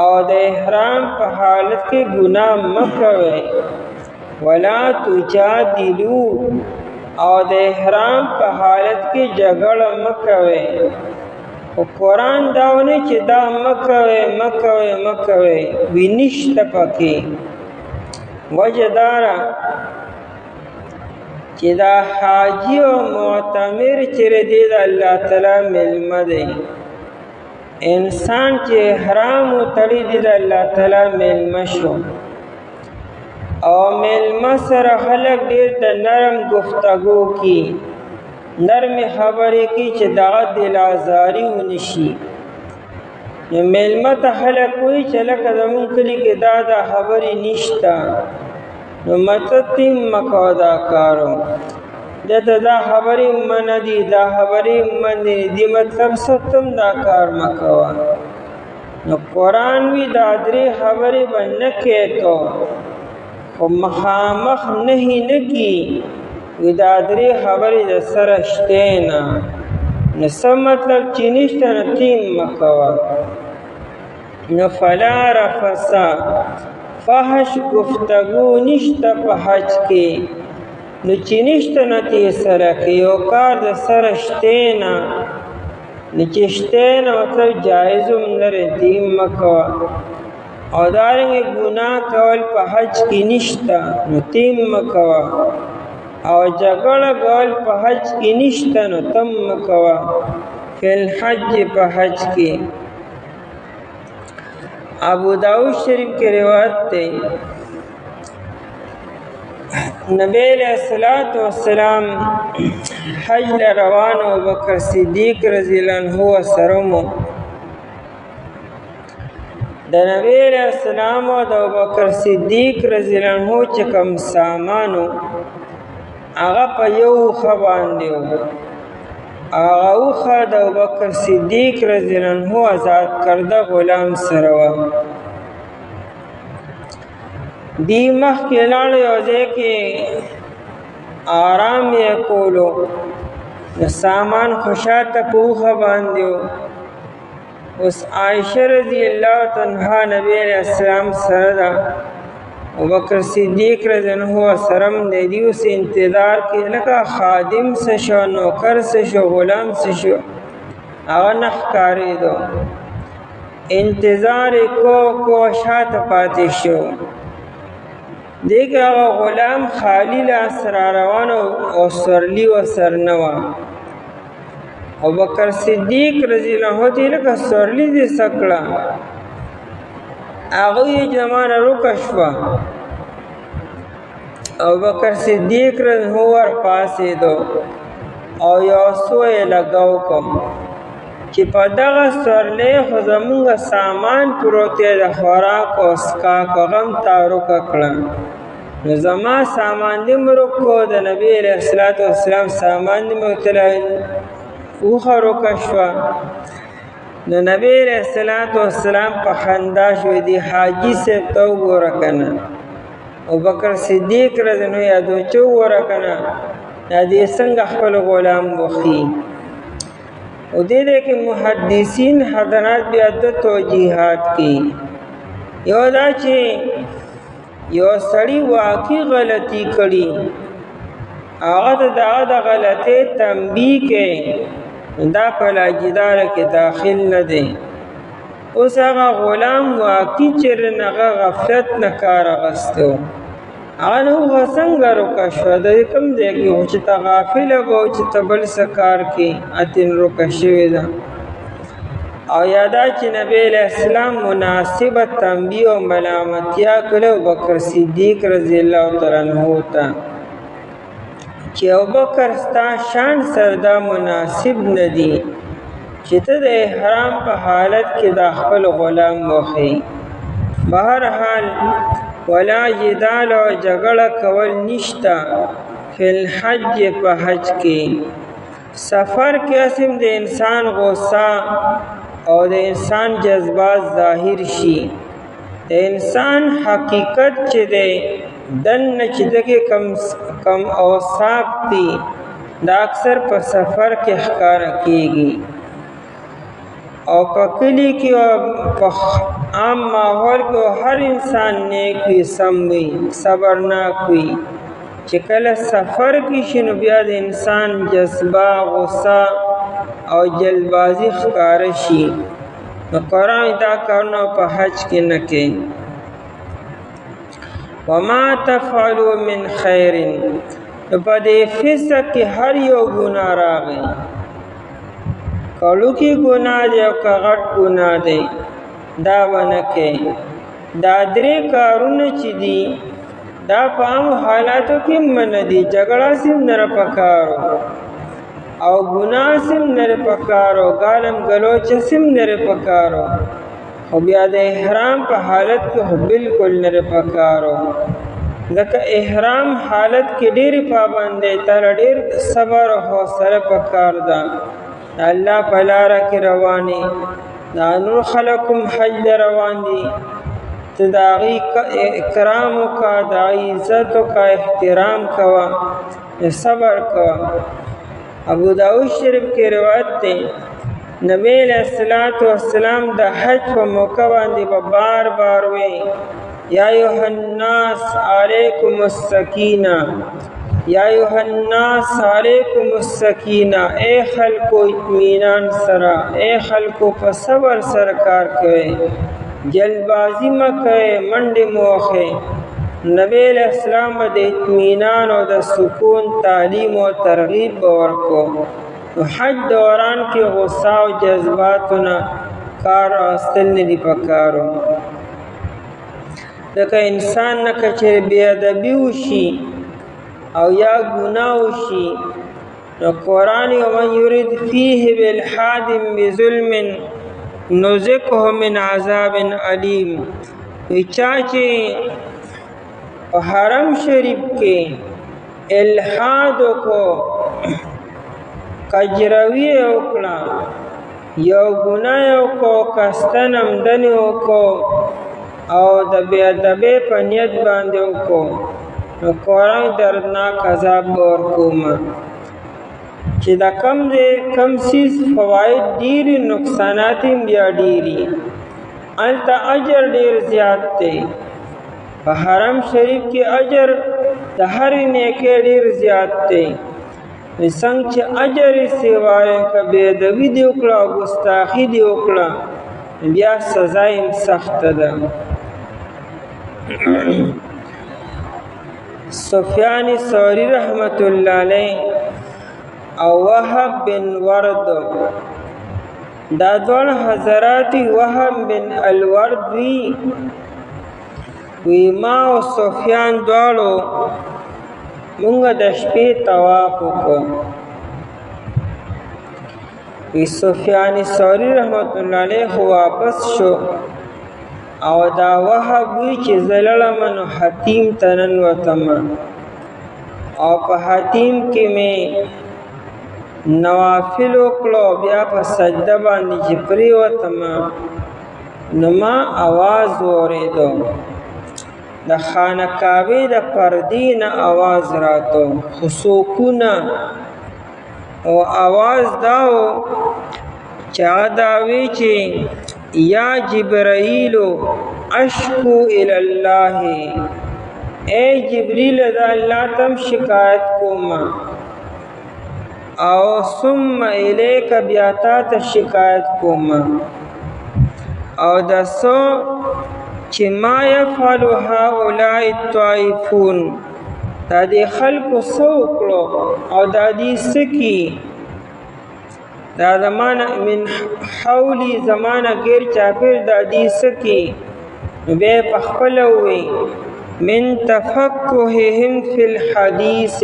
Speaker 1: او د احرام په حالت کې ګناه مه کوئ ولا تجادلو او د احرام په حالت کې جګړه مه کوئ او قرآن داونه چې دا مه کوئ وی نشته پکې وجه داره چې دا حاجی او معتمر چې دی د الله تعالی ملمه دی. انسان چې احرام وتړي دی د الله تعالی ملمه شو. او ملمه سره خلک ډېر د نرم گفتگو کی، نرم خبرې کی چې دغه دل آزاري ونشي. نو ملمه ته خلک وایي چې لکه زمونږ کلي کې دا خبرې نشته، نو متتیم مکو دا کارو دته دا خبرې منه دي، دا خبرې منه دي، مطلب ستم دا کار مکوه. نو قرآن وی دا درې خبرې به نه کېتو، خو مخامخ نهی نکی وی دا درې خبرې د سره شته نه. نو څه مطلب چې نشته نو تیم مکوه. نو فلا رفسا فحش گفتگو نشته په حج کې. نو چې نشته نو تی سره کې یو کار د سره شته نه، نو چې شته نه مطلب جایز هم لري تیم مکوه. او دارنګه ګناه کول په حج کې نشته نو تیم مکوه. او جګړه کول په حج کې نشته نو تم مکوه. فی الحج په حج کې. ابو داؤد شریف کی روایت تے نبی علیہ السلام حج لروان ابوبکر صدیق رضی اللہ عنہ سرمو. د نبی علیہ السلام او د ابوبکر صدیق رضی اللہ عنہ چې کوم سامانو هغه په یو باندې هغه اوخه د ابوبکر صدیق رضی اللہ عنہ آزاد کرده غلام سره وه. دی مخکې لاړ یو ځای کې آرام یې کولو، نو سامان خو شاته په اوښه باندې و. اوس عایشه رضی الله عنها نبی علیہ السلام سره ده، ابوبکر صدیق رضی اللہ عنہ سرم دی. دی اوس انتظار کې لکه خادم څه شو، نوکر څه شو، غلام څه شو، هغه نه ښکارېدو. انتظار یې کو شاته پاتې شو. دیگه هغه غلام خالی لاس را روان او سرلی و سر نه وه. ابوبکر صدیق رضی الله عنه ته لکه سرلی دې څه کړه؟ هغه یې زمانه روکه شوه. ابوبکر صدیق رضی الله عنه ورپاڅېدو او یو څو یې لګاو کړ چې په دغه سورلۍ خو زمونږ سامان پروت دی د خوراک او څښاک، هغه هم تا روکه کړه. نو زما سامان دې مې روک کړو، د نبي علیه السلام سامان دې مې ورته اوښه روکه شوه. نو نبی علیہ السلام په خندا شوی دی حاجی صاحب ته وګوره کنه. ابوبکر صدیق رضی الله عنه یادو چې وګوره کنه دا دې څنګه خپل غلام وخی. او دې کې محدثین حضرات بیا د توجیهات کی. یو دا چې یو سړی واقعي غلطي کړي، هغه د غلطۍ تنبیه کوي، دا په لاجداره کې داخل نه دی. اوس هغه غلام واقعي چېرې نه هغه غفلت نه کار اخیستی و، هغه نه هغه څنګه روکه شوه؟ د کوم ځای کې و چې ته غافله به و چې ته بل څه کار کې اتین روکه شوې ده. او یادا چې نبی علیہ السلام مناسبه تنبیه او ملامتیا کړه ابوبکر صدیق رضی الله تعالی عنہ ته چې ابوبکر ستا شان سره دا مناسب نه دی چې ته د احرام په حالت کې د خپل غلام وخی. بهرحال ولا جدال او جګړه کول نشته فی الحج په حج کې. سفر کې اسیم د انسان غصه او د انسان جذبات ظاهر شي. د انسان حقیقت چې دی دنه چې دغه کم اوصاف دي دا اکثر په سفر کې ښکاره کیږي. او په کلی کې او په عام ماحول کې هر انسان نیک وي، سم وي، صبرناک وي. چې کله سفر کې شي نو بیا د انسان جذبه، غصه او جلبازي ښکاره شي. نو قرآن دا کارونه په حج کې نه کوي. وما تفعلوا من خیر په دې فسق کې هر یو ګناه راغی، کړو کې ګناه دی او که غټ ګناه دی دا ونه کوي. دا درې کارونه چې دي دا په عامو حالاتو کې منع دي. جګړه سم نه پکارو او ګناه سم نه پکارو، ګالم ګلوچ سم نه پکارو، خو بیا د احرام په حالت کې خو بالکل نه پکارو. ځکه احرام حالت کې ډېرې پابندۍ تر ډېر صبر او حوصله پکار ده. الله په لاره کې روانې دا نور خلقم حج روان دي، ته د هغې اکرام وکړه، د هغې عزت وکړه، احترام کوه، صبر کوه. ابو داود شریف کې روایت دی نبی علیہ السلام د حج په موقع باندې به بار بار وی یا ایها الناس علیکم السکینہ، یا ایها الناس علیکم السکینہ، اے خلقو اطمینان سره، اے خلقو په صبر سره کار کوئ، جلبازی مه کوئ، منډې مه وهئ. نبی علیہ السلام به د اطمینان او د سکون تعلیم او ترغیب به ورکو. حج دوران کې غصه او جذباتونه کار اخیستل نه دي پکارو. ځکه انسان نه که چېرې بې ادبي وشي او یا ګناه وشي نو قرآن ومن یرید فیه بالحاد بظلم نذقه من عذاب علیم. چا چې په حرم شریف کې الحاد وکړو، کجروي وکړه، یو ګناه وکړو، قصدن عمدن وکړو او د بې ادبۍ په نیت باندې وکړو نو قرآن دردناک عذاب به ورکوم. چې دا کم څیز فواید ډېرې نقصانات هم بیا ډېرې، هلته اجر ډېر زیات دی. په حرم شریف کې اجر د هرې نیکۍ ډېر زیات دی. څنګه چې اجر یې سیوای که بې ادبي دې وکړه او ګستاخي دې وکړه بیا سزا یې سخته ده. سفیان ثوری رحمت الله علیه او وهب بن ورد دا دوه حضرات وهب بن الورد وی ما او سفیان دواړو مونږ د شپې طواف وکړو. سفیان ثوری رحمت الله علیه خو واپس شو او دا وهب وی چې زه لړم نو حتیم ته ننوتم او په حتیم کې مې نوافل وکړو، بیا په سجده باندې چې پرېوتم نو ما آواز واورېدو، د خانه کعبې د پردې نه آواز راتو، خسوکونه او آواز دا و چې هغه دا وی چې یا جبرائیل اشکو الی الله، اے جبریل دا اللہ تم شکایت کوم او ثم الیک بیاتا تا شکایت کوم او دسو چې ما یفعل هؤلاء الطائفون، دا دی خلق سو کړو او دا دی سکی دا زمانہ من حولی زمانہ غیر چاپیر دا دی سکی بے پخپلوی من تفقههم فی الحدیث،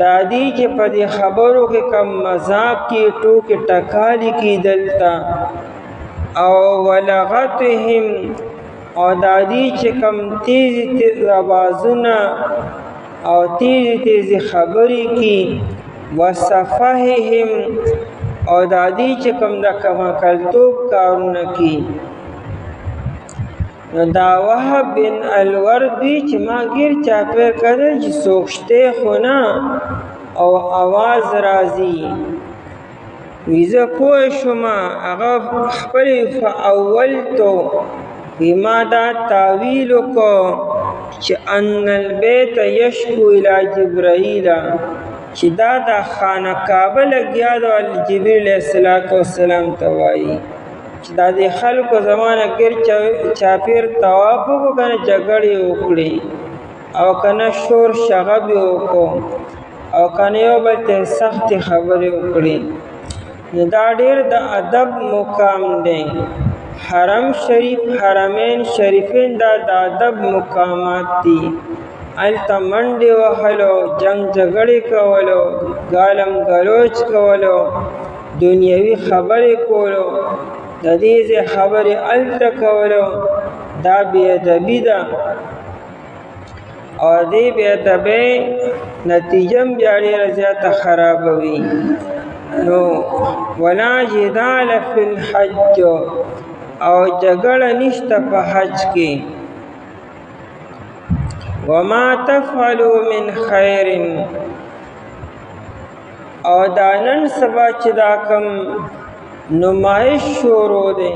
Speaker 1: دا دی چې په دې خبرو کې کم مذاق کې ټوکې ټکالې کې دلتا او ولغتهم او دا دی چې کم تیزی آوازونه او تیزی خبرې کې وصفحهم او دا دی چې کم د کمکلتوب کارونه کې. نو دا وهب بن الوردی چې ما غیر چاپیر کړی چې څوک شته خو نه او آواز راځي وی زه پوه شوم هغه خپل فاولتو وی ما دا تاویل وکړو چې ان البیت یشکو الی جبرائیل، چې دا د خانه کعبه لګیا د جبریل علیه السلام ته وایي چې دا د خلکو زمانه ګر چاپیر طواف وکړو کنه جګړې وکړي او کنه شور شغب وکړو او کنه یو بل ته سخت خبرې وکړي. دا ډېر د ادب مقام دی. حرم شریف، حرمین شریفین دا د ادب مقامات دي. هلته منډې وهلو، جنګ جګړې کولو، ګالم ګلوچ کولو، دنیوي خبرې کولو، د دې ځای خبرې هلته کولو، دا بې ادبي ده. او دې بې ادبۍ نتیجه هم بیا ډېره زیاته خرابوي. نو ولا جدال فی الحج، او جګړه نشته په حج کې. وما تفعلوا من خیر، او دا نن سبا چې دا کم نمایش شروع دی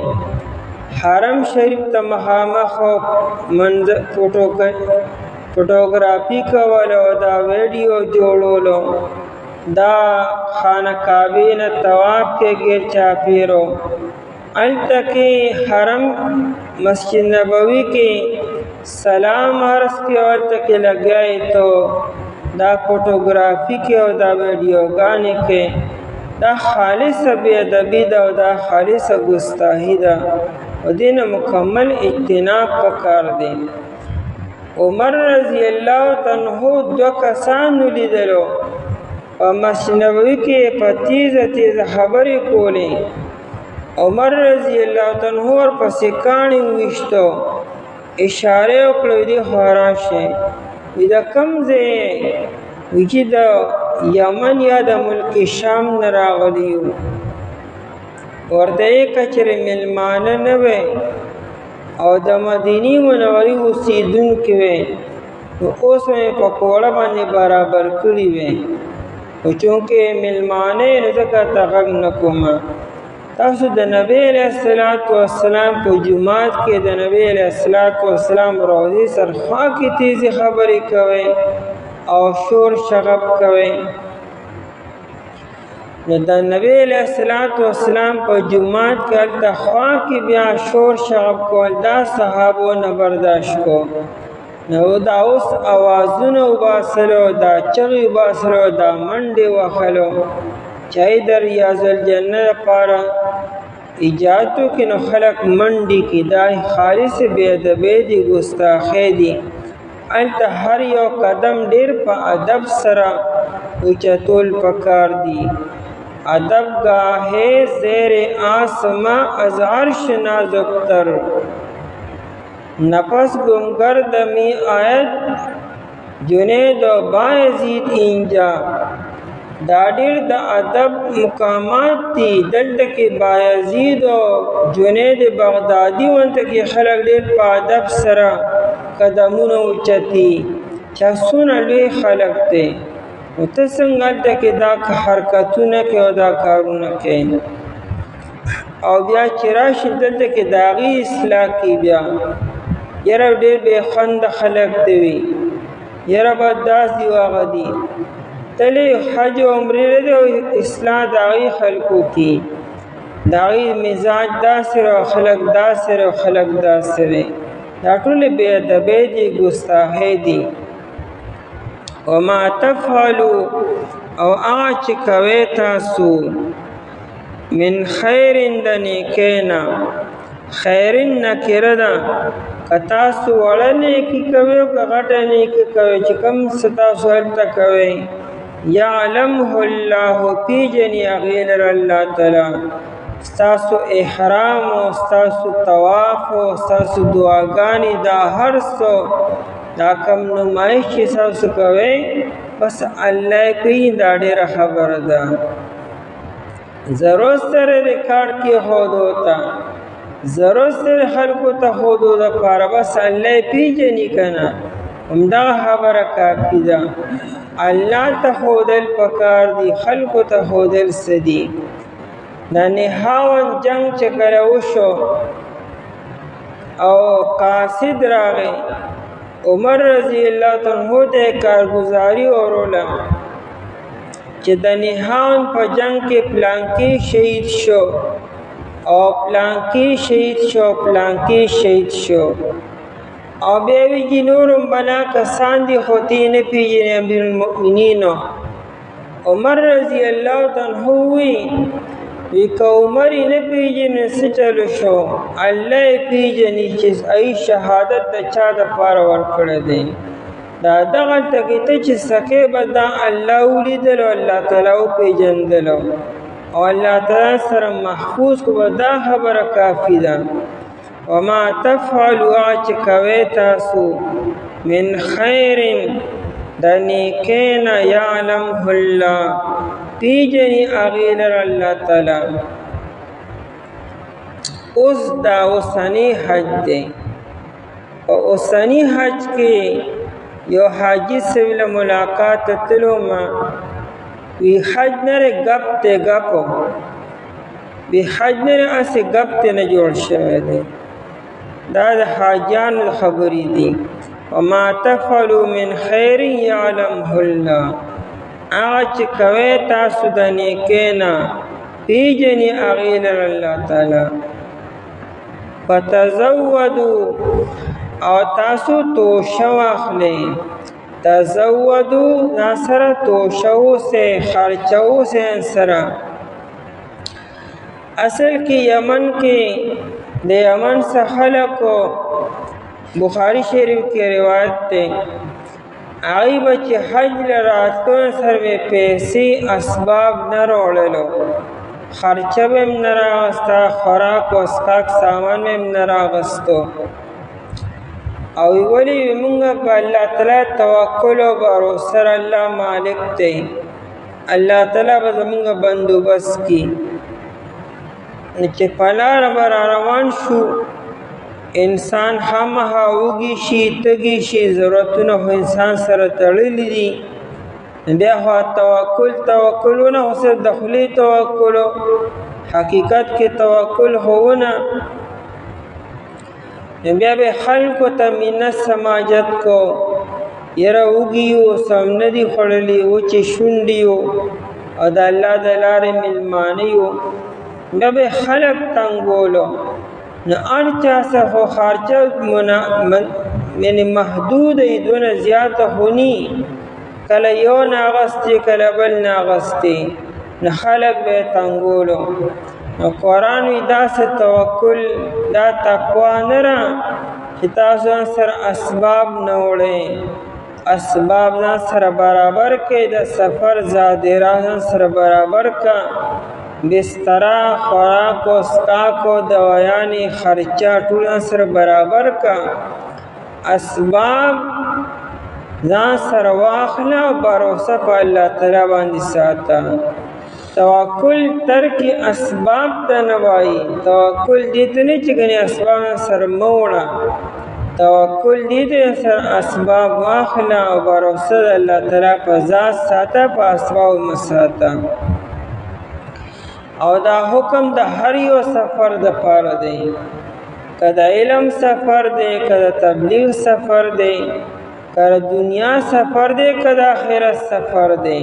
Speaker 1: حرم شریف ته مخامخ فوټوګرافي کولو، دا ویډیو جوړولو، دا خانه کعبې نه طواف کې غیر چاپیرو، هلته کې حرم مسجد نبوي کې سلام عرض کې هلته کې لګیای تو دا فوټوګرافي کې او دا ویډیوګانې کې دا خالصه بې ادبي ده او دا خالصه ګستاهي ده. او دې نه مکمل اجتناب پکار دی. عمر رضی الله عنه 2 کسان ولیدلو په مسجد نبوي کې په تیزه تیزه خبرې کولې. عمر رضی الله عنه ورپسې کاڼي وویشتو، اشاره وکړه دې خوا راشه. وی دا کوم ځای؟ وی چې د یمن یا د ملک شام نه راغلي یو. ورته یې که چېرې مېلمانه نه وی او د مدینې منورې اوسېدونکي وی نو اوس مې په کوړه باندې برابر کړي وی، خو چونکې مېلمانه یې نو ځکه ته غږ نه کومه. تاسو د نبی علیه السلام په جومات کې د نبی علیه السلام روضې سره خوا کې تیزې خبرې کوئ او شور شغب کوئ. نو د نبی علیه السلام په جومات کې هلته خوا کې بیا شور شغب کول دا صحابو نه برداشت کو. نو دا اوس اوازونه وباسلو، دا چغې وباسلو، دا منډې وهلو، چای د ریاض الجنه لپاره ایجادو کې نو خلق منډې کې. دا خالص بې ادبۍ دي، ګستاخۍ دي. هلته هر یو قدم ډېر په ادب سره اوچتول پکار دي. ادب گاهے زیر آسماں از عرش نازکتر، نفس گمگرد می آید جنید و بایزید اینجا. دا ډېر د ادب مقامات دي. دلته کې بایزید او جنید بغدادي ونته کې خلک ډېر په ادب سره قدمونه اوچتي، چې څونه لوی خلک دی. نو ته څنګه هلته کې دا حرکتونه کوې او دا کارونه کوې؟ او بیا چې راشي دلته کې د هغې اصلاح کوي. بیا یاره ډېر بې خونده خلک دی وي، یاره به داسې و هغه دي. تلې حج او عمرې دی او اصلاح د هغې خلکو کې، د هغې مزاج داسې او خلک داسې او خلک داسې دی. دا ټولې بې ادبۍ دي، ګستاخۍ دي. وما تفعلوا، او هغه چې کوئ تاسو، من خیر د نیکۍ نه. خیر نکره ده، که تاسو وړه نیکي کوئ او که غټه نیکي کوئ، چې کوم څه تاسو هلته کوئ، یعلمه الله، پیژني هغې لره الله تعالی. ستاسو احرام او ستاسو طواف او ستاسو دعاګانې، دا هر څه دا کم نمایش چې تاسو کوئ بس الله کوي. دا ډېره خبره ده. ضرورت سره ریکارډ کېښودو ته، ضرورت سره خلکو ته ښودو دپاره، بس الله پیژني که نه، همدغه خبره کافي ده. الله ته ښودل پکار دي، خلکو ته ښودل څه دي. دا نهاوند جنګ چې کله وشو او قاصد راغی، عمر رضی الله عنه ته کارګزاري وروله چې د نهاوند په جنگ کې پلانکي شهید شو او پلانکي شهید شو، پلانکي شهید شو. او بیا وی چې نورم بلا کسان دي خو تی نه پیژنې امیر المؤمنین عمر رضی الله عنه وی که عمر نه پیژنې څه چلو شو الله پیژني چې ای شهادت د چا دپاره ورکړی دی دا دغلته کې ته چې سکې به دا الله ولیدلو الله تعالی وپېژندلو او الله تعالی سره محفوظ کو به دا خبره کافي ده وما تفعلوا هغه چې کوئ تاسو من خیر د نیکۍ نه یعلمه الله پیژني هغې لره الله تعالی اوس دا اوسنی حج دی په اوسنی حج کې یو حاجی سره ملاقات تلو ما وی حج نره گپ ته گپو وی حج نره اسه گپ ته نه جوړ شوی دی دا د حاجیانو خبرې دي وما تفعلوا من خیر یعلمه الله هغه چې کوئ تاسو د نیکۍ نه پیژني هغې لره الله تعالی فتزودوا او تاسو توشه واخلئ تزودوا دا سره توشه سے خرچو سے سره اصل کې یمن کې د یمن څخه خلکو بخاری شریف کې روایت ده هغوی به چې حج له راتلو سره پیسې اسباب نه راوړلو خرچه به هم نه راغسته خوراک و څښاک سامان به هم نه راغستو او ولی موږ په الله تعالی توکل او باور سره الله مالک دی الله تعالی به زموږ بندوبست کی چې په لاره به روان شو انسان همها وږي شي تږي شي ضرورتونه خو انسان سره تړلي دي بیا خو توکلونه خو صرف د خولې توکل حقیقت کې توکل هونه بیا به خلکو ته مینه سماجت کو یره وږي و سم نه دي خوړلي وچې شونډې و او د الله د لارې مېلمانه یو بیا به خلک تنګولو نو هر چا څه خو خرچه یعنې محدود وي دونه زیاته خو ني کله یو نه اغستې کله بل نه اغستې نو خلک به یې تنګولو نو قرآن وی داسې توکل دا تقوا نه ده چې تاسو ځان سره اسباب نه وړئ اسباب ځان سره برابر کړئ د سفر زادیره ځان سره برابر کړه بستره خوراک و څښاک و دوایانې خرچه ټول ځان سره برابر کړه اسباب ځان سره واخله او باروسه په الله تعالی باندې ساته توکل ترک اسباب ته نه وایي توکل دې ته نه چې ګنې اسباب سره مه وړه توکل دې ته سره اسباب واخله او باروسه د الله تعالی په ذات ساته په اسباب مه ساته او دا حکم د هر یو سفر دپاره دی که د علم سفر دی که د تبلیغ سفر دی که د دنیا سفر دی که د آخرت سفر دی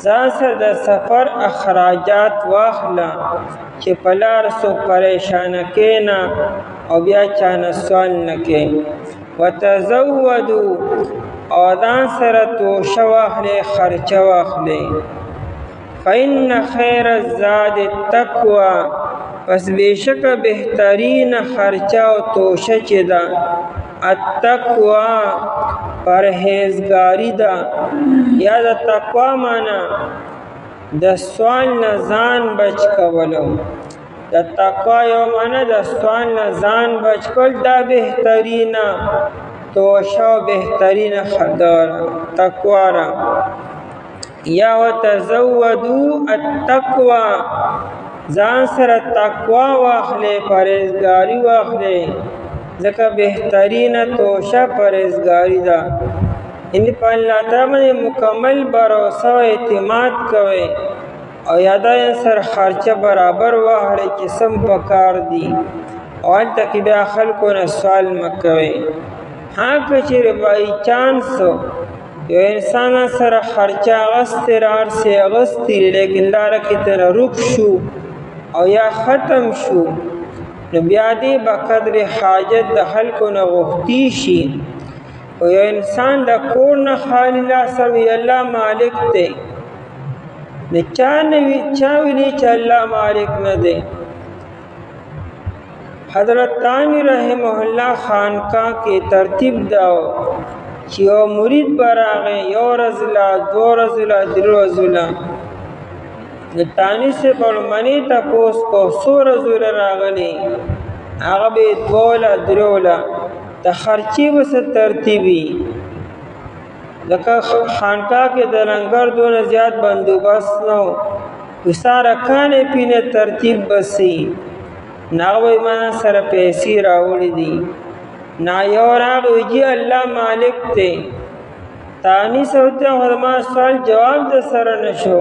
Speaker 1: ځان سره د سفر اخراجات واخله چې په لار څوک پریشانه کېنه او بیا چانه سوال نه کې وتزودو او ځان سره توشه واخلې خرچه واخلې فإن خیر الزاد التقوی پس بیشک بهترین خرچه او توشه چې ده التقوی پرهیزګاری ده یا د تقوا معنا د سوال نه ځان بچ کولو د تقوا یو معنا د سوال نه ځان بچ کول دا بهترینه توشه او بهترینه تقوا را یا وتزودو التقوی ځان سره تقوا واخلې پرهیزګاري واخلې ځکه بهترینه توشه پرهیزګاري ده یعنې په الله تعالی باندې مکمل باروسه او اعتماد کوئ او یاده سره خرچه برابر واخلئ چې سم پکار دي او هلته کې بیا خلکو نه سوال مه کوئ ها که چېرې بای چانس یو انسان سره خرچه اغستې راړسې اغستې لیکن لاره کې تر روک شو او یا ختم شو نو بیا دې بقدر حاجت د خلکو نه غوښتي شي. او یو انسان د کور نه خالی لاسه وي الله مالک دی، د چا ویلي چې الله مالک نه دی. حضرت تانوی رحمه الله خانقاه کې ترتیب داو چې یو مرید به راغی، یو ورځ لا، دوه ورځې لا، درې ورځې لا. د تانوی صاحب لومړنی تپوس کو څو ورځې له راغلی، هغه به دوه له درې له د خرچې به څه ترتیبي. لکه خانقاه کې د لنګر دونه زیات بندوبست نه و، وساره کانې پینې ترتیب بسي ناوی مانا سر پیسی راوڑی دی نا یو راغوی جی اللہ مالک تے تانی سوتے خدما سوال جواب دا سر نشو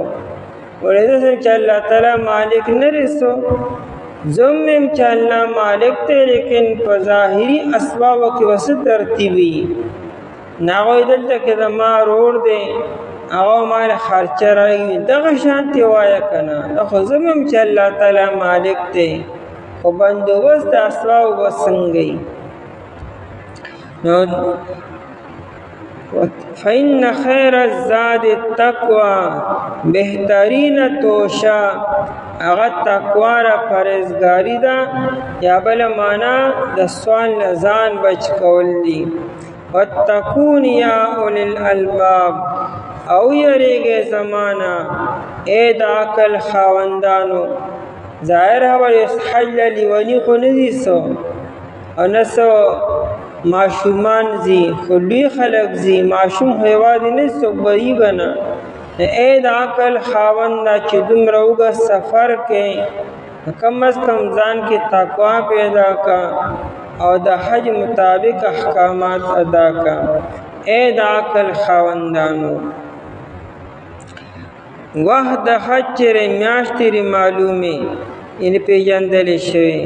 Speaker 1: ولیدہ سن چا اللہ تعالی مالک نرسو زمم چا اللہ مالک تے لیکن پظاہری اسباب کی وسط ترتیبی ناغوی دلتا کہ دا ما روڑ دے اغاو مال خرچ رائی دغا شانتی وایا کنا دخو زمم چا اللہ تعالی مالک تے خو بندوبست د اسباب بسنگی. فإن خیر الزاد التقوی بہترین توشا اغا تقوی را پرهیزګاری دا یا بل معنا د سوال لزان بچ کول دی. واتقون یا اولی الالباب او یریږئ زمانہ اے د عقل خاوندانو. ظاهر هوا حج لیونی خو ندی سو او نسو معشومان زی خلوی خلق زی معشوم حیوادی نسو بئی بنا. اید عقل خاوندہ چی دم روگا سفر کے کم از کم ځان کی تقوی پیدا کا او د حج مطابق احکامات ادا کا. اید عقل خاوندانو وحد د حج چرې میاشتې ری معلومې یعنی پیژندلی شوی.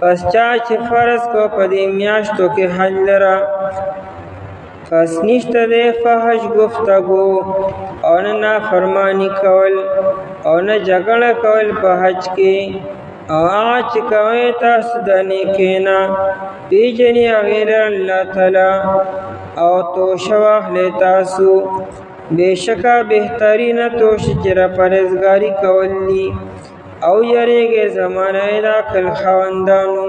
Speaker 1: پس چا چې فرض کو په دې میاشتو کې حج لره پس نشته دی فحش گفتگو او نه نافرمانی کول او نه جګړه کول په حج کې. او هغه چې کوئ تاسو د نیکۍ نه پیژنئ غیر الله تعالی او توشه واخلئ تاسو بیشکا بہترین توش چرا پرهیزګاری کول دي او یریږئ زمانه د عقل خاوندانو.